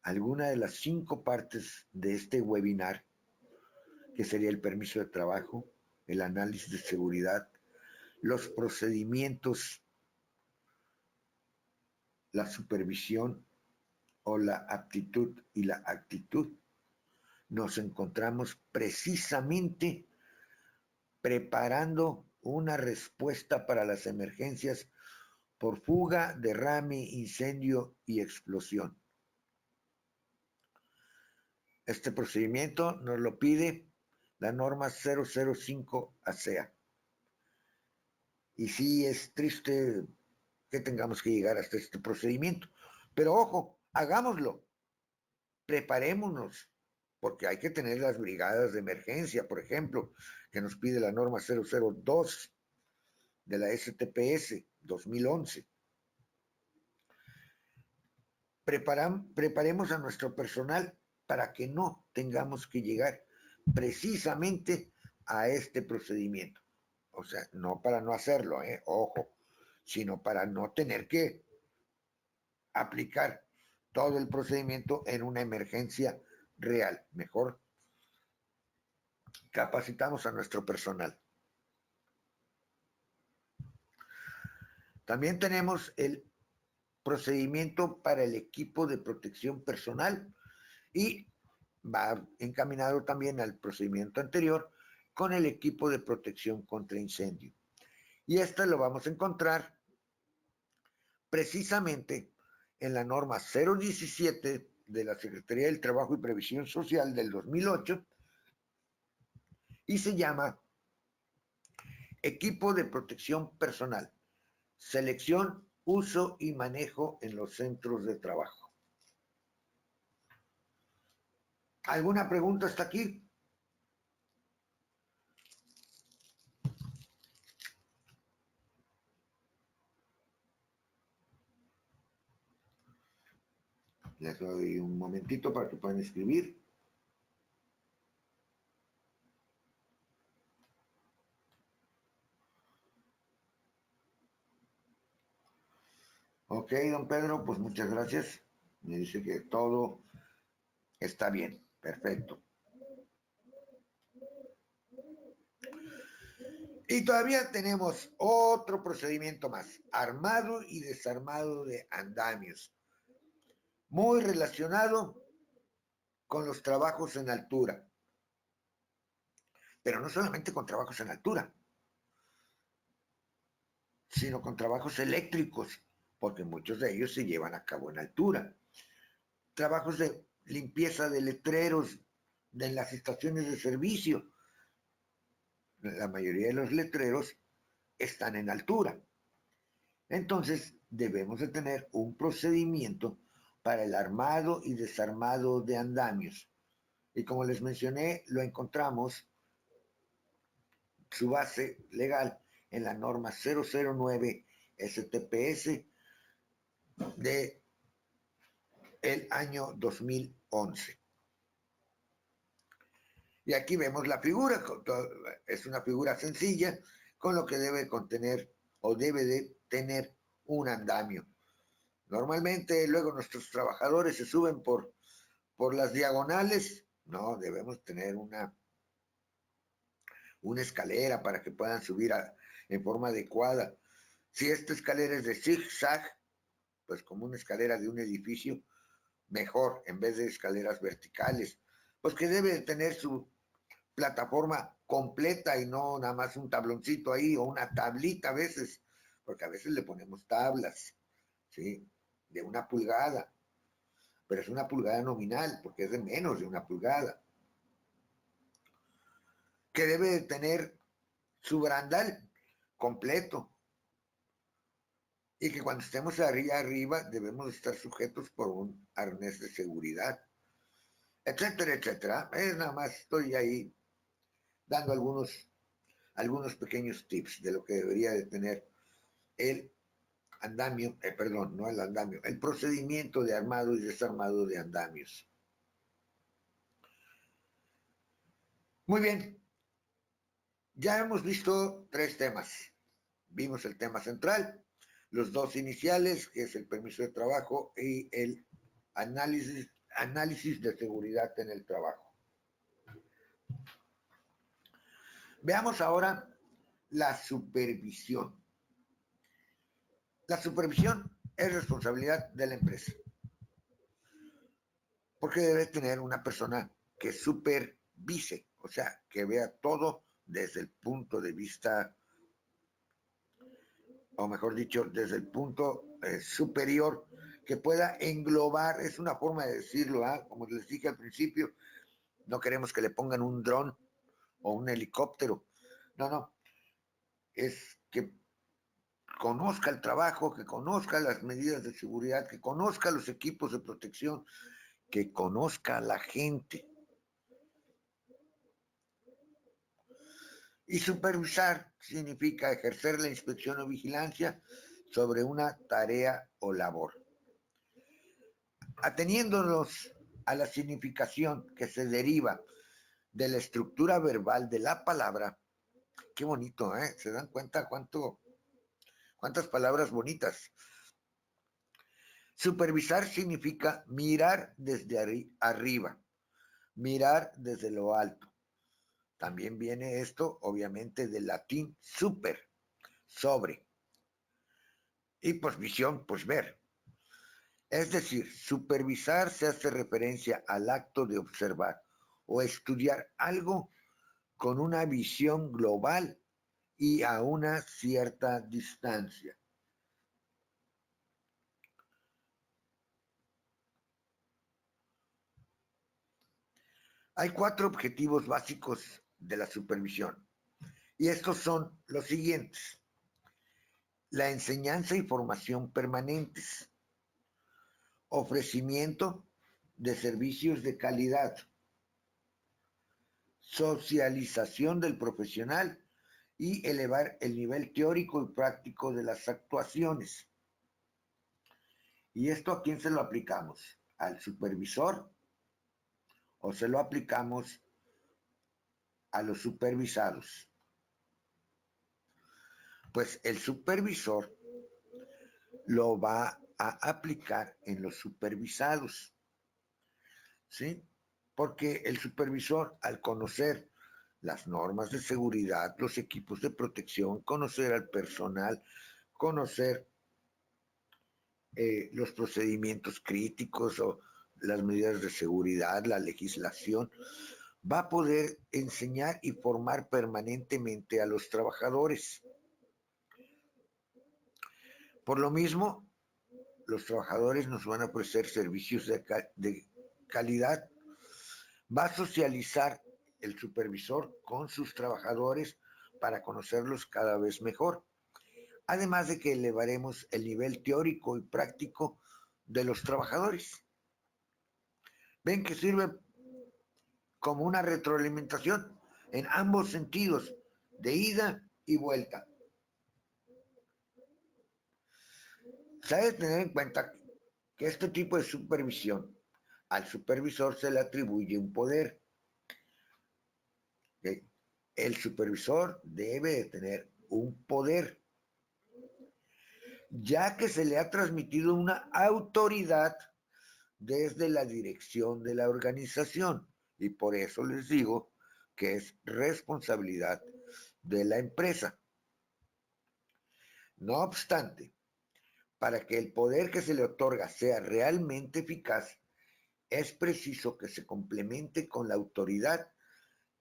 alguna de las 5 partes de este webinar, que sería el permiso de trabajo, el análisis de seguridad, los procedimientos, la supervisión o la aptitud y la actitud, nos encontramos precisamente preparando una respuesta para las emergencias por fuga, derrame, incendio y explosión. Este procedimiento nos lo pide la norma 005 ASEA. Y sí es triste que tengamos que llegar hasta este procedimiento. Pero ojo, hagámoslo, preparémonos, porque hay que tener las brigadas de emergencia, por ejemplo, que nos pide la norma 002 de la STPS 2011. Preparemos a nuestro personal para que no tengamos que llegar precisamente a este procedimiento. O sea, no para no hacerlo, ojo, sino para no tener que aplicar todo el procedimiento en una emergencia real. Mejor capacitamos a nuestro personal. También tenemos el procedimiento para el equipo de protección personal y va encaminado también al procedimiento anterior con el equipo de protección contra incendio. Y esto lo vamos a encontrar precisamente en la norma 017 de la Secretaría del Trabajo y Previsión Social del 2008 y se llama Equipo de Protección Personal, selección, uso y manejo en los centros de trabajo. ¿Alguna pregunta hasta aquí? Les doy un momentito para que puedan escribir. Ok, don Pedro, pues muchas gracias. Me dice que todo está bien. Perfecto. Y todavía tenemos otro procedimiento más, armado y desarmado de andamios, muy relacionado con los trabajos en altura, pero no solamente con trabajos en altura, sino con trabajos eléctricos, porque muchos de ellos se llevan a cabo en altura. Trabajos de limpieza de letreros de las estaciones de servicio. La mayoría de los letreros están en altura. Entonces, debemos de tener un procedimiento para el armado y desarmado de andamios. Y como les mencioné, lo encontramos, su base legal, en la norma 009 STPS de el año 2011. Y aquí vemos la figura, es una figura sencilla, con lo que debe contener o debe de tener un andamio. Normalmente luego nuestros trabajadores se suben por las diagonales, no, debemos tener una escalera para que puedan subir en forma adecuada. Si esta escalera es de zigzag, pues como una escalera de un edificio, mejor, en vez de escaleras verticales, pues que debe de tener su plataforma completa y no nada más un tabloncito ahí o una tablita a veces, porque a veces le ponemos tablas, ¿sí? De 1 pulgada, pero es 1 pulgada nominal, porque es de menos de 1 pulgada, que debe de tener su barandal completo y que cuando estemos arriba debemos estar sujetos por un arnés de seguridad, etcétera, etcétera. Es nada más, estoy ahí dando algunos pequeños tips de lo que debería de tener el andamio, perdón, no el andamio, el procedimiento de armado y desarmado de andamios. Muy bien, ya hemos visto 3 temas. Vimos el tema central, los 2 iniciales, que es el permiso de trabajo y el análisis de seguridad en el trabajo. Veamos ahora la supervisión. La supervisión es responsabilidad de la empresa, porque debe tener una persona que supervise, o sea, que vea todo desde el punto de vista, o mejor dicho, desde el punto superior, que pueda englobar, es una forma de decirlo, como les dije al principio, no queremos que le pongan un dron o un helicóptero, no, es que conozca el trabajo, que conozca las medidas de seguridad, que conozca los equipos de protección, que conozca a la gente. Y supervisar significa ejercer la inspección o vigilancia sobre una tarea o labor. Ateniéndonos a la significación que se deriva de la estructura verbal de la palabra, qué bonito, ¿eh? ¿Se dan cuenta cuántas palabras bonitas? Supervisar significa mirar desde arriba, mirar desde lo alto. También viene esto, obviamente, del latín super, sobre. Y pues visión, pues ver. Es decir, supervisar se hace referencia al acto de observar o estudiar algo con una visión global y a una cierta distancia. Hay 4 objetivos básicos de la supervisión y estos son los siguientes: la enseñanza y formación permanentes, ofrecimiento de servicios de calidad, socialización del profesional y elevar el nivel teórico y práctico de las actuaciones. ¿Y esto a quién se lo aplicamos? ¿Al supervisor o se lo aplicamos a los supervisados? Pues el supervisor lo va a aplicar en los supervisados, ¿sí? Porque el supervisor, al conocer las normas de seguridad, los equipos de protección, conocer al personal, conocer los procedimientos críticos o las medidas de seguridad, la legislación, va a poder enseñar y formar permanentemente a los trabajadores. Por lo mismo, los trabajadores nos van a ofrecer servicios de calidad. Va a socializar el supervisor con sus trabajadores para conocerlos cada vez mejor. Además de que elevaremos el nivel teórico y práctico de los trabajadores. Ven que sirve como una retroalimentación en ambos sentidos, de ida y vuelta. Se debe tener en cuenta que este tipo de supervisión, al supervisor se le atribuye un poder. El supervisor debe de tener un poder, ya que se le ha transmitido una autoridad desde la dirección de la organización. Y por eso les digo que es responsabilidad de la empresa. No obstante, para que el poder que se le otorga sea realmente eficaz, es preciso que se complemente con la autoridad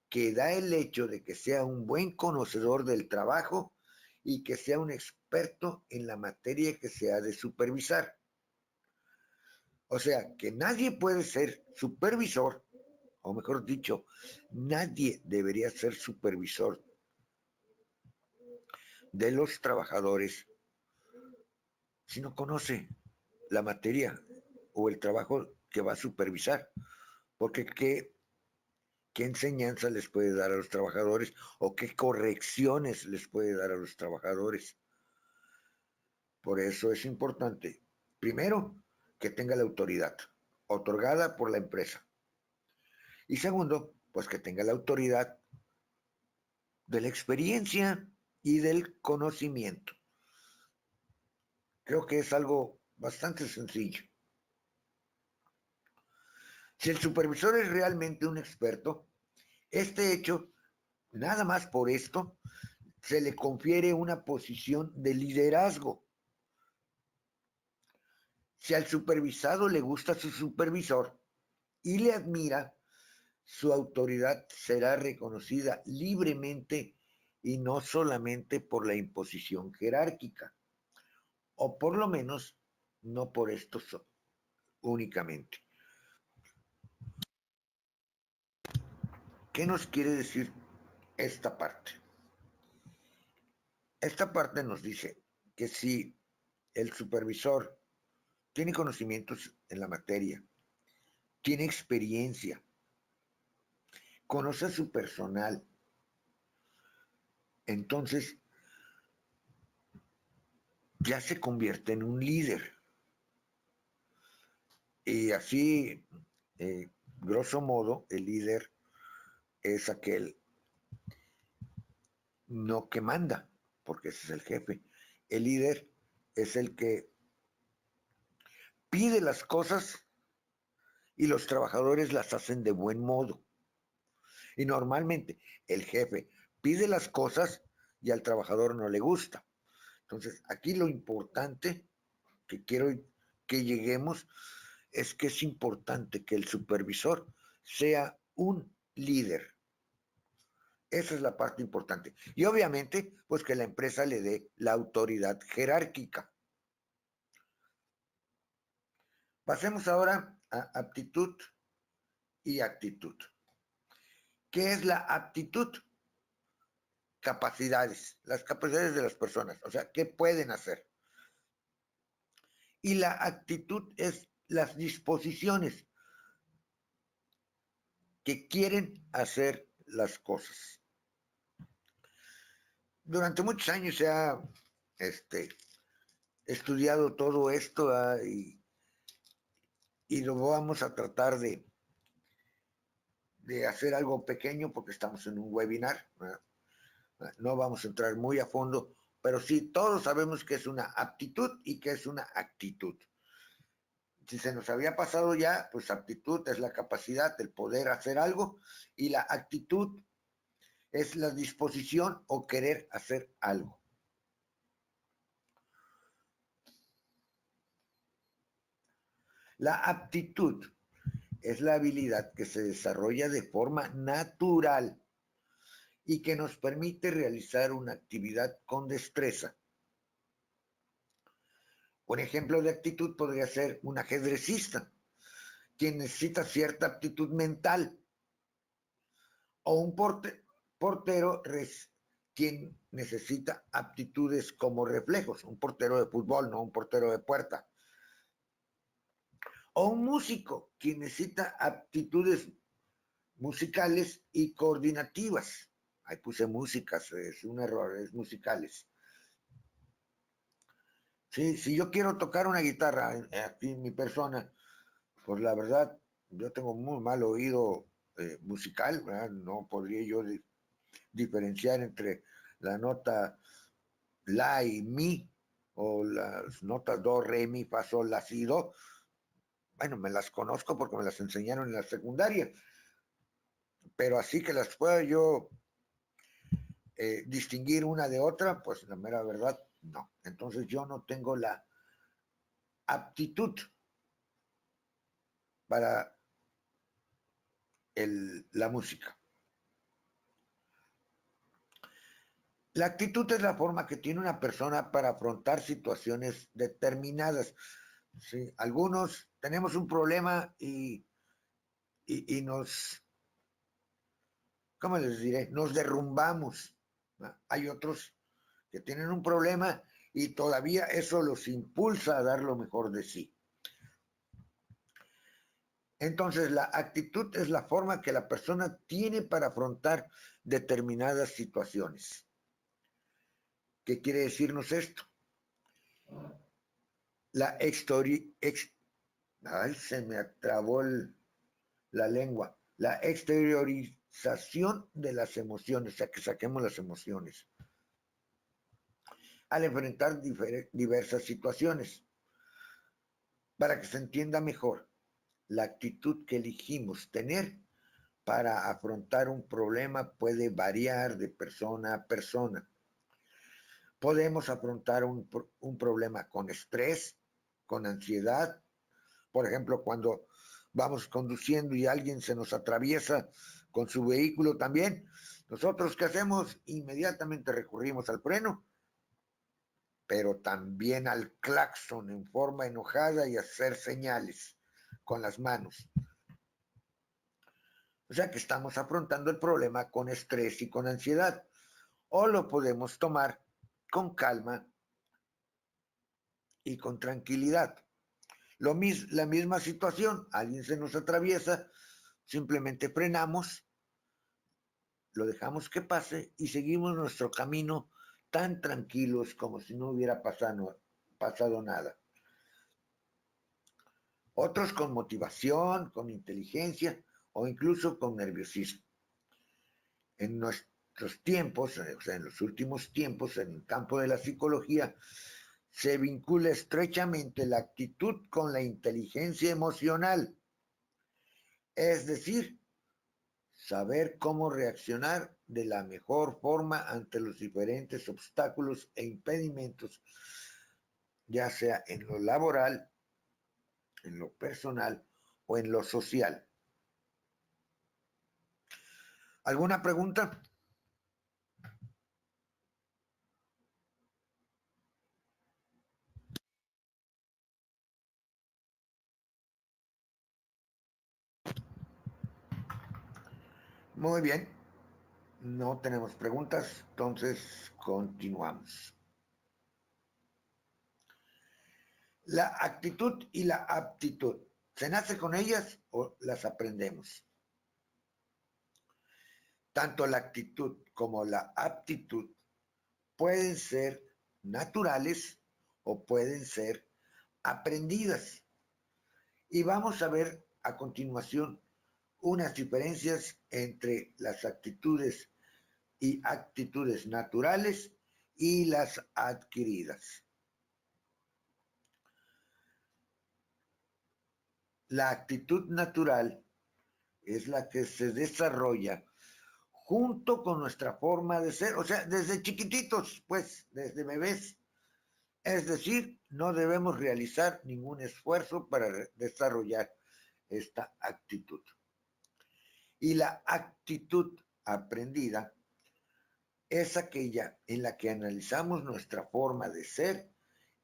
que da el hecho de que sea un buen conocedor del trabajo y que sea un experto en la materia que se ha de supervisar. O sea, que nadie puede ser supervisor, o mejor dicho, nadie debería ser supervisor de los trabajadores si no conoce la materia o el trabajo que va a supervisar. Porque ¿qué enseñanza les puede dar a los trabajadores o qué correcciones les puede dar a los trabajadores? Por eso es importante, primero, que tenga la autoridad otorgada por la empresa. Y segundo, pues que tenga la autoridad de la experiencia y del conocimiento. Creo que es algo bastante sencillo. Si el supervisor es realmente un experto, este hecho, nada más por esto, se le confiere una posición de liderazgo. Si al supervisado le gusta su supervisor y le admira, su autoridad será reconocida libremente y no solamente por la imposición jerárquica, o por lo menos no por esto únicamente. ¿Qué nos quiere decir esta parte? Esta parte nos dice que si el supervisor tiene conocimientos en la materia, tiene experiencia, conoce a su personal, entonces ya se convierte en un líder. Y así, grosso modo, el líder es aquel no que manda, porque ese es el jefe. El líder es el que pide las cosas y los trabajadores las hacen de buen modo. Y normalmente el jefe pide las cosas y al trabajador no le gusta. Entonces, aquí lo importante que quiero que lleguemos es que es importante que el supervisor sea un líder. Esa es la parte importante. Y obviamente, pues que la empresa le dé la autoridad jerárquica. Pasemos ahora a aptitud y actitud. ¿Qué es la aptitud? Capacidades, las capacidades de las personas, o sea, ¿qué pueden hacer? Y la actitud es las disposiciones que quieren hacer las cosas. Durante muchos años se ha estudiado todo esto y lo vamos a tratar de hacer algo pequeño porque estamos en un webinar. No vamos a entrar muy a fondo, pero sí, todos sabemos que es una aptitud y que es una actitud. Si se nos había pasado ya, pues aptitud es la capacidad del poder hacer algo y la actitud es la disposición o querer hacer algo. La aptitud es la habilidad que se desarrolla de forma natural y que nos permite realizar una actividad con destreza. Un ejemplo de actitud podría ser un ajedrecista, quien necesita cierta aptitud mental, o un portero quien necesita aptitudes como reflejos, un portero de fútbol, no un portero de puerta. O un músico, quien necesita aptitudes musicales y coordinativas. Ahí puse músicas, es un error, es musicales. Sí, si yo quiero tocar una guitarra aquí en mi persona, pues la verdad, yo tengo muy mal oído musical, ¿verdad? No podría yo diferenciar entre la nota la y mi, o las notas do, re, mi, fa, sol, la, si, do. Bueno, me las conozco porque me las enseñaron en la secundaria, pero así que las pueda yo distinguir una de otra, pues la mera verdad, no. Entonces yo no tengo la aptitud para la música. La actitud es la forma que tiene una persona para afrontar situaciones determinadas. ¿Sí? Algunos tenemos un problema y nos, ¿cómo les diré? Nos derrumbamos. ¿No? Hay otros que tienen un problema y todavía eso los impulsa a dar lo mejor de sí. Entonces, la actitud es la forma que la persona tiene para afrontar determinadas situaciones. ¿Qué quiere decirnos esto? Ay, se me trabó la lengua. La exteriorización de las emociones, o sea, que saquemos las emociones. Al enfrentar diversas situaciones. Para que se entienda mejor, la actitud que elegimos tener para afrontar un problema puede variar de persona a persona. Podemos afrontar un problema con estrés, con ansiedad. Por ejemplo, cuando vamos conduciendo y alguien se nos atraviesa con su vehículo también, nosotros ¿qué hacemos? Inmediatamente recurrimos al freno, pero también al claxon en forma enojada y hacer señales con las manos. O sea que estamos afrontando el problema con estrés y con ansiedad. O lo podemos tomar con calma y con tranquilidad. La misma situación, alguien se nos atraviesa, simplemente frenamos, lo dejamos que pase y seguimos nuestro camino tan tranquilos como si no hubiera pasado nada. Otros con motivación, con inteligencia o incluso con nerviosismo. En nuestros tiempos, o sea, en los últimos tiempos, en el campo de la psicología, se vincula estrechamente la actitud con la inteligencia emocional. Es decir, saber cómo reaccionar de la mejor forma ante los diferentes obstáculos e impedimentos, ya sea en lo laboral, en lo personal o en lo social. ¿Alguna pregunta? Muy bien, no tenemos preguntas, entonces continuamos. La actitud y la aptitud, ¿se nace con ellas o las aprendemos? Tanto la actitud como la aptitud pueden ser naturales o pueden ser aprendidas. Y vamos a ver a continuación unas diferencias entre las actitudes y actitudes naturales y las adquiridas. La actitud natural es la que se desarrolla junto con nuestra forma de ser, o sea, desde chiquititos, pues, desde bebés. Es decir, no debemos realizar ningún esfuerzo para desarrollar esta actitud. Y la actitud aprendida es aquella en la que analizamos nuestra forma de ser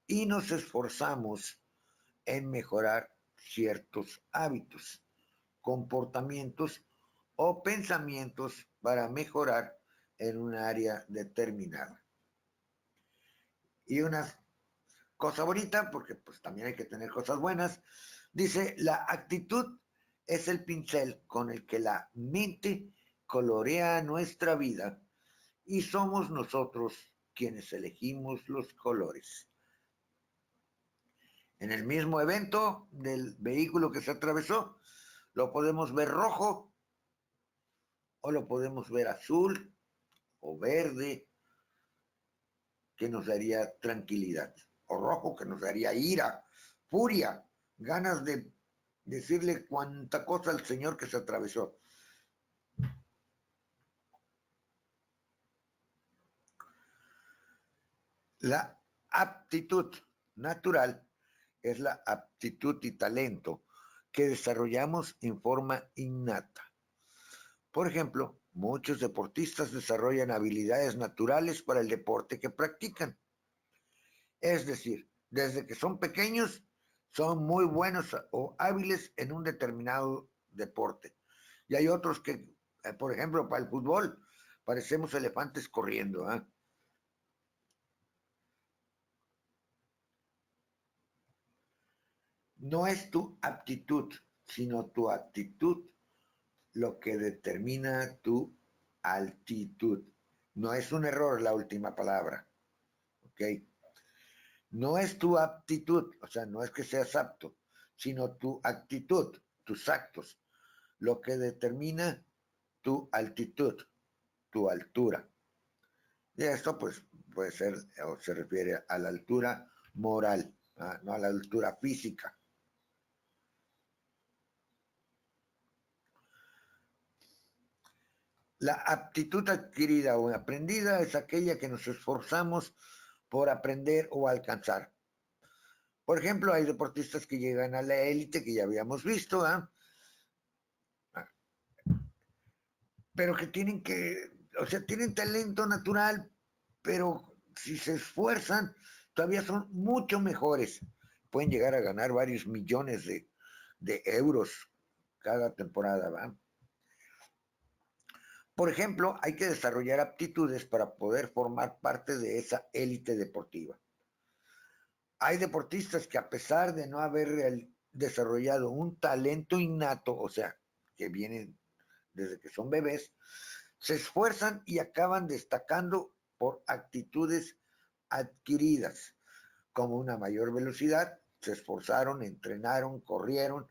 y nos esforzamos en mejorar ciertos hábitos, comportamientos o pensamientos para mejorar en un área determinada. Y una cosa bonita, porque pues también hay que tener cosas buenas, dice, la actitud es el pincel con el que la mente colorea nuestra vida y somos nosotros quienes elegimos los colores. En el mismo evento del vehículo que se atravesó, lo podemos ver rojo o lo podemos ver azul o verde, que nos daría tranquilidad, o rojo, que nos daría ira, furia, ganas de decirle cuánta cosa al Señor que se atravesó. La aptitud natural es la aptitud y talento que desarrollamos en forma innata. Por ejemplo, muchos deportistas desarrollan habilidades naturales para el deporte que practican. Es decir, desde que son pequeños son muy buenos o hábiles en un determinado deporte. Y hay otros que, por ejemplo, para el fútbol, parecemos elefantes corriendo, ¿eh? No es tu aptitud, sino tu actitud lo que determina tu altitud. No es un error la última palabra, ¿ok? No es tu aptitud, o sea, no es que seas apto, sino tu actitud, tus actos, lo que determina tu altitud, tu altura. Y esto pues puede ser o se refiere a la altura moral, no a la altura física. La aptitud adquirida o aprendida es aquella que nos esforzamos por aprender o alcanzar. Por ejemplo, hay deportistas que llegan a la élite, que ya habíamos visto, pero que tienen o sea, tienen talento natural, pero si se esfuerzan, todavía son mucho mejores. Pueden llegar a ganar varios millones de euros cada temporada, ¿va? Por ejemplo, hay que desarrollar aptitudes para poder formar parte de esa élite deportiva. Hay deportistas que a pesar de no haber desarrollado un talento innato, o sea, que vienen desde que son bebés, se esfuerzan y acaban destacando por actitudes adquiridas, como una mayor velocidad, se esforzaron, entrenaron, corrieron,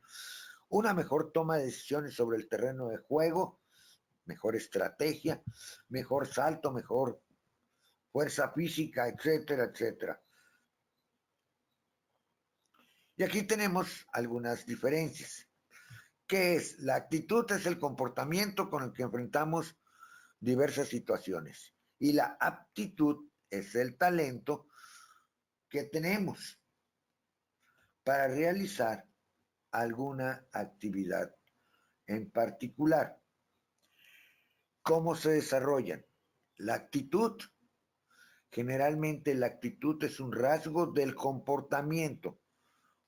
una mejor toma de decisiones sobre el terreno de juego, mejor estrategia, mejor salto, mejor fuerza física, etcétera, etcétera. Y aquí tenemos algunas diferencias. ¿Qué es? La actitud es el comportamiento con el que enfrentamos diversas situaciones. Y la aptitud es el talento que tenemos para realizar alguna actividad en particular. ¿Cómo se desarrollan? La actitud. Generalmente la actitud es un rasgo del comportamiento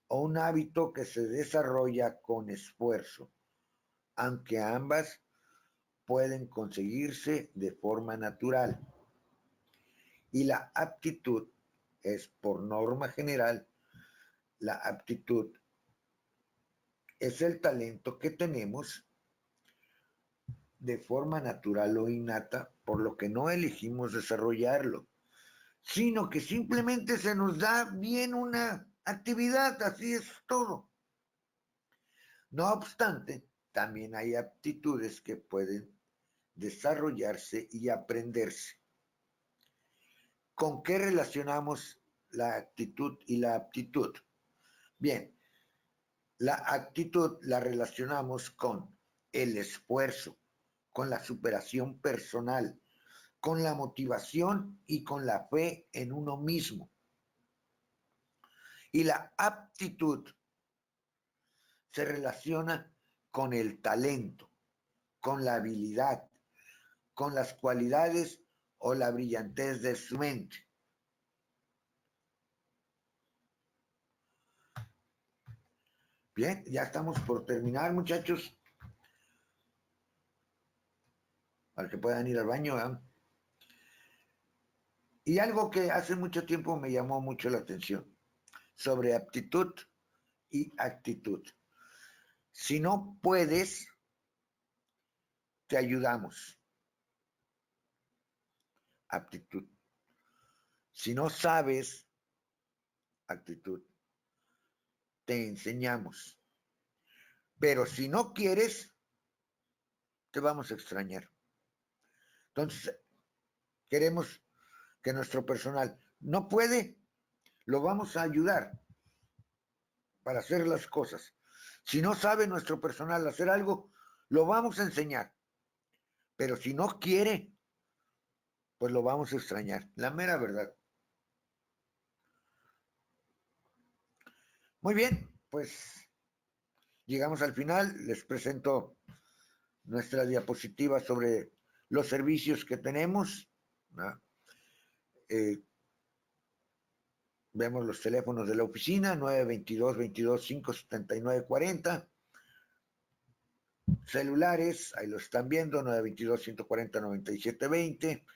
o un hábito que se desarrolla con esfuerzo, aunque ambas pueden conseguirse de forma natural. Y la aptitud es, por norma general, la aptitud es el talento que tenemos de forma natural o innata, por lo que no elegimos desarrollarlo, sino que simplemente se nos da bien una actividad, así es todo. No obstante, también hay aptitudes que pueden desarrollarse y aprenderse. ¿Con qué relacionamos la actitud y la aptitud? Bien, la actitud la relacionamos con el esfuerzo, con la superación personal, con la motivación y con la fe en uno mismo. Y la aptitud se relaciona con el talento, con la habilidad, con las cualidades o la brillantez de su mente. Bien, ya estamos por terminar, muchachos. Para que puedan ir al baño, ¿eh? Y algo que hace mucho tiempo me llamó mucho la atención sobre aptitud y actitud. Si no puedes, te ayudamos. Aptitud. Si no sabes, actitud, te enseñamos. Pero si no quieres, te vamos a extrañar. Entonces, queremos que nuestro personal no puede, lo vamos a ayudar para hacer las cosas. Si no sabe nuestro personal hacer algo, lo vamos a enseñar. Pero si no quiere, pues lo vamos a extrañar. La mera verdad. Muy bien, pues llegamos al final. Les presento nuestra diapositiva sobre los servicios que tenemos. ¿No? Vemos los teléfonos de la oficina, 922-22-579-40. Celulares, ahí lo están viendo, 922-140-9720.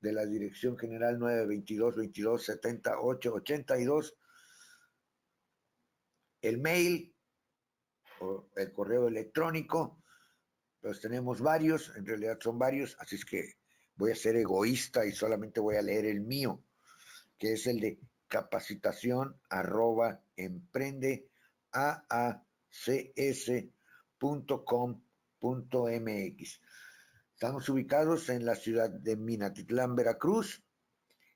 De la Dirección General, 922-22-70-882. El mail o el correo electrónico, pues tenemos varios, en realidad son varios, así es que voy a ser egoísta y solamente voy a leer el mío, que es el de capacitación@emprende.aacs.com.mx. Estamos ubicados en la ciudad de Minatitlán, Veracruz,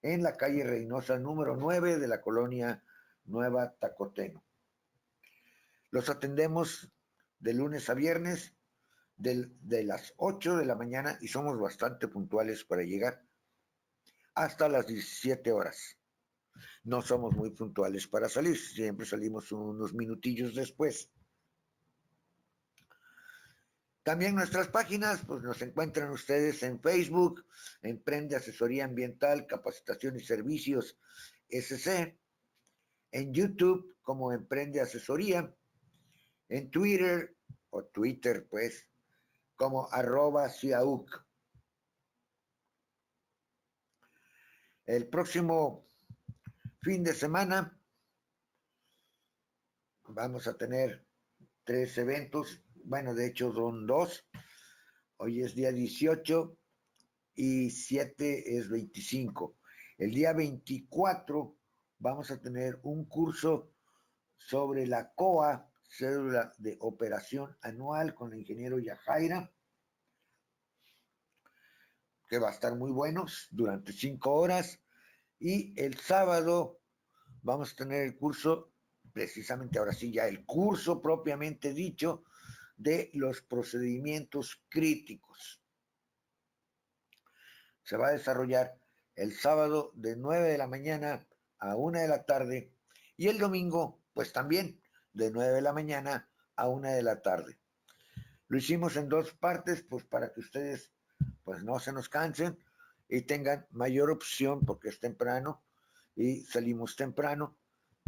en la calle Reynosa número 9 de la colonia Nueva Tacoteno. Los atendemos de lunes a viernes de las 8 de la mañana y somos bastante puntuales para llegar hasta las 17 horas. No somos muy puntuales para salir, siempre salimos unos minutillos después. También nuestras páginas, pues nos encuentran ustedes en Facebook, Emprende Asesoría Ambiental, Capacitación y Servicios SC, en YouTube como Emprende Asesoría, en Twitter, o Twitter pues, como @ciauc. El próximo fin de semana vamos a tener 3 eventos, bueno, de hecho son 2. Hoy es día 18 y 7 es 25. El día 24 vamos a tener un curso sobre la COA, cédula de operación anual, con el ingeniero Yajaira, que va a estar muy buenos durante 5 horas. Y el sábado vamos a tener el curso, precisamente ahora sí, ya el curso propiamente dicho, de los procedimientos críticos. Se va a desarrollar el sábado de 9 de la mañana a 1 de la tarde y el domingo, pues también de 9 de la mañana a 1 de la tarde. Lo hicimos en 2 partes, pues para que ustedes pues no se nos cansen y tengan mayor opción, porque es temprano y salimos temprano.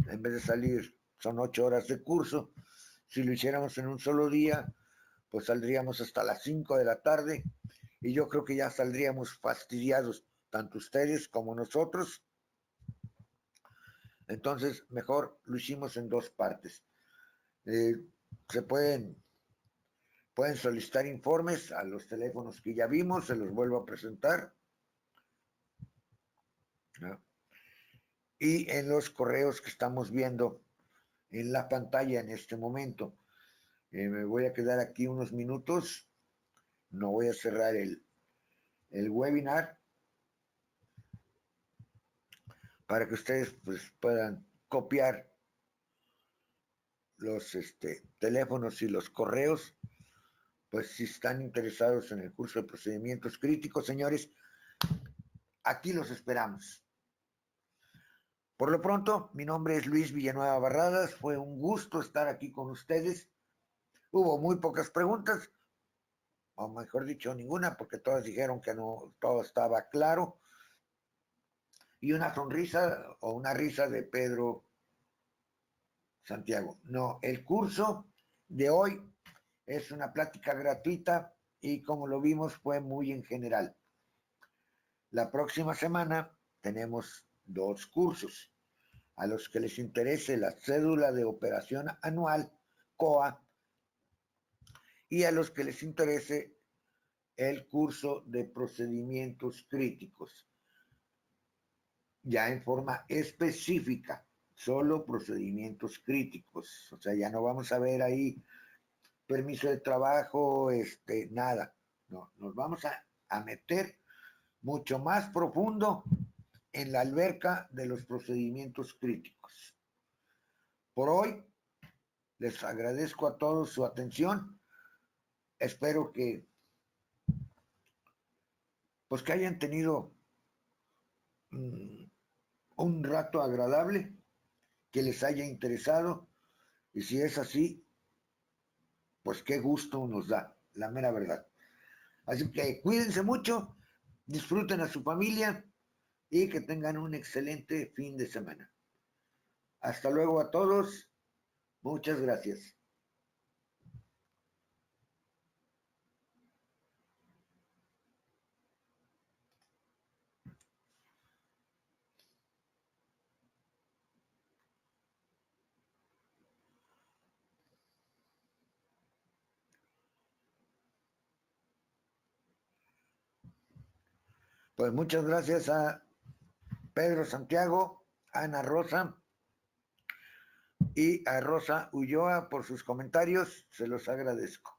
En vez de salir, son 8 horas de curso. Si lo hiciéramos en un solo día, pues saldríamos hasta las 5 de la tarde y yo creo que ya saldríamos fastidiados, tanto ustedes como nosotros. Entonces, mejor lo hicimos en 2 partes. Se pueden solicitar informes a los teléfonos que ya vimos, se los vuelvo a presentar, ¿no? Y en los correos que estamos viendo en la pantalla en este momento. Me voy a quedar aquí unos minutos, no voy a cerrar el webinar. para que ustedes pues, puedan copiar los teléfonos y los correos. Pues si están interesados en el curso de procedimientos críticos, señores, aquí los esperamos. Por lo pronto, mi nombre es Luis Villanueva Barradas. Fue un gusto estar aquí con ustedes. Hubo muy pocas preguntas, o mejor dicho, ninguna, porque todas dijeron que no, todo estaba claro. Y una sonrisa o una risa de Pedro Santiago. No, el curso de hoy es una plática gratuita y como lo vimos fue muy en general. La próxima semana tenemos 2 cursos. A los que les interese la cédula de operación anual, COA, y a los que les interese el curso de procedimientos críticos, ya en forma específica, solo procedimientos críticos. O sea, ya no vamos a ver ahí permiso de trabajo, nada. No, nos vamos a meter mucho más profundo en la alberca de los procedimientos críticos. Por hoy, les agradezco a todos su atención. Espero pues que hayan tenido un rato agradable, que les haya interesado, y si es así, pues qué gusto nos da, la mera verdad. Así que cuídense mucho, disfruten a su familia y que tengan un excelente fin de semana. Hasta luego a todos. Muchas gracias. Pues muchas gracias a Pedro Santiago, Ana Rosa y a Rosa Ulloa por sus comentarios. Se los agradezco.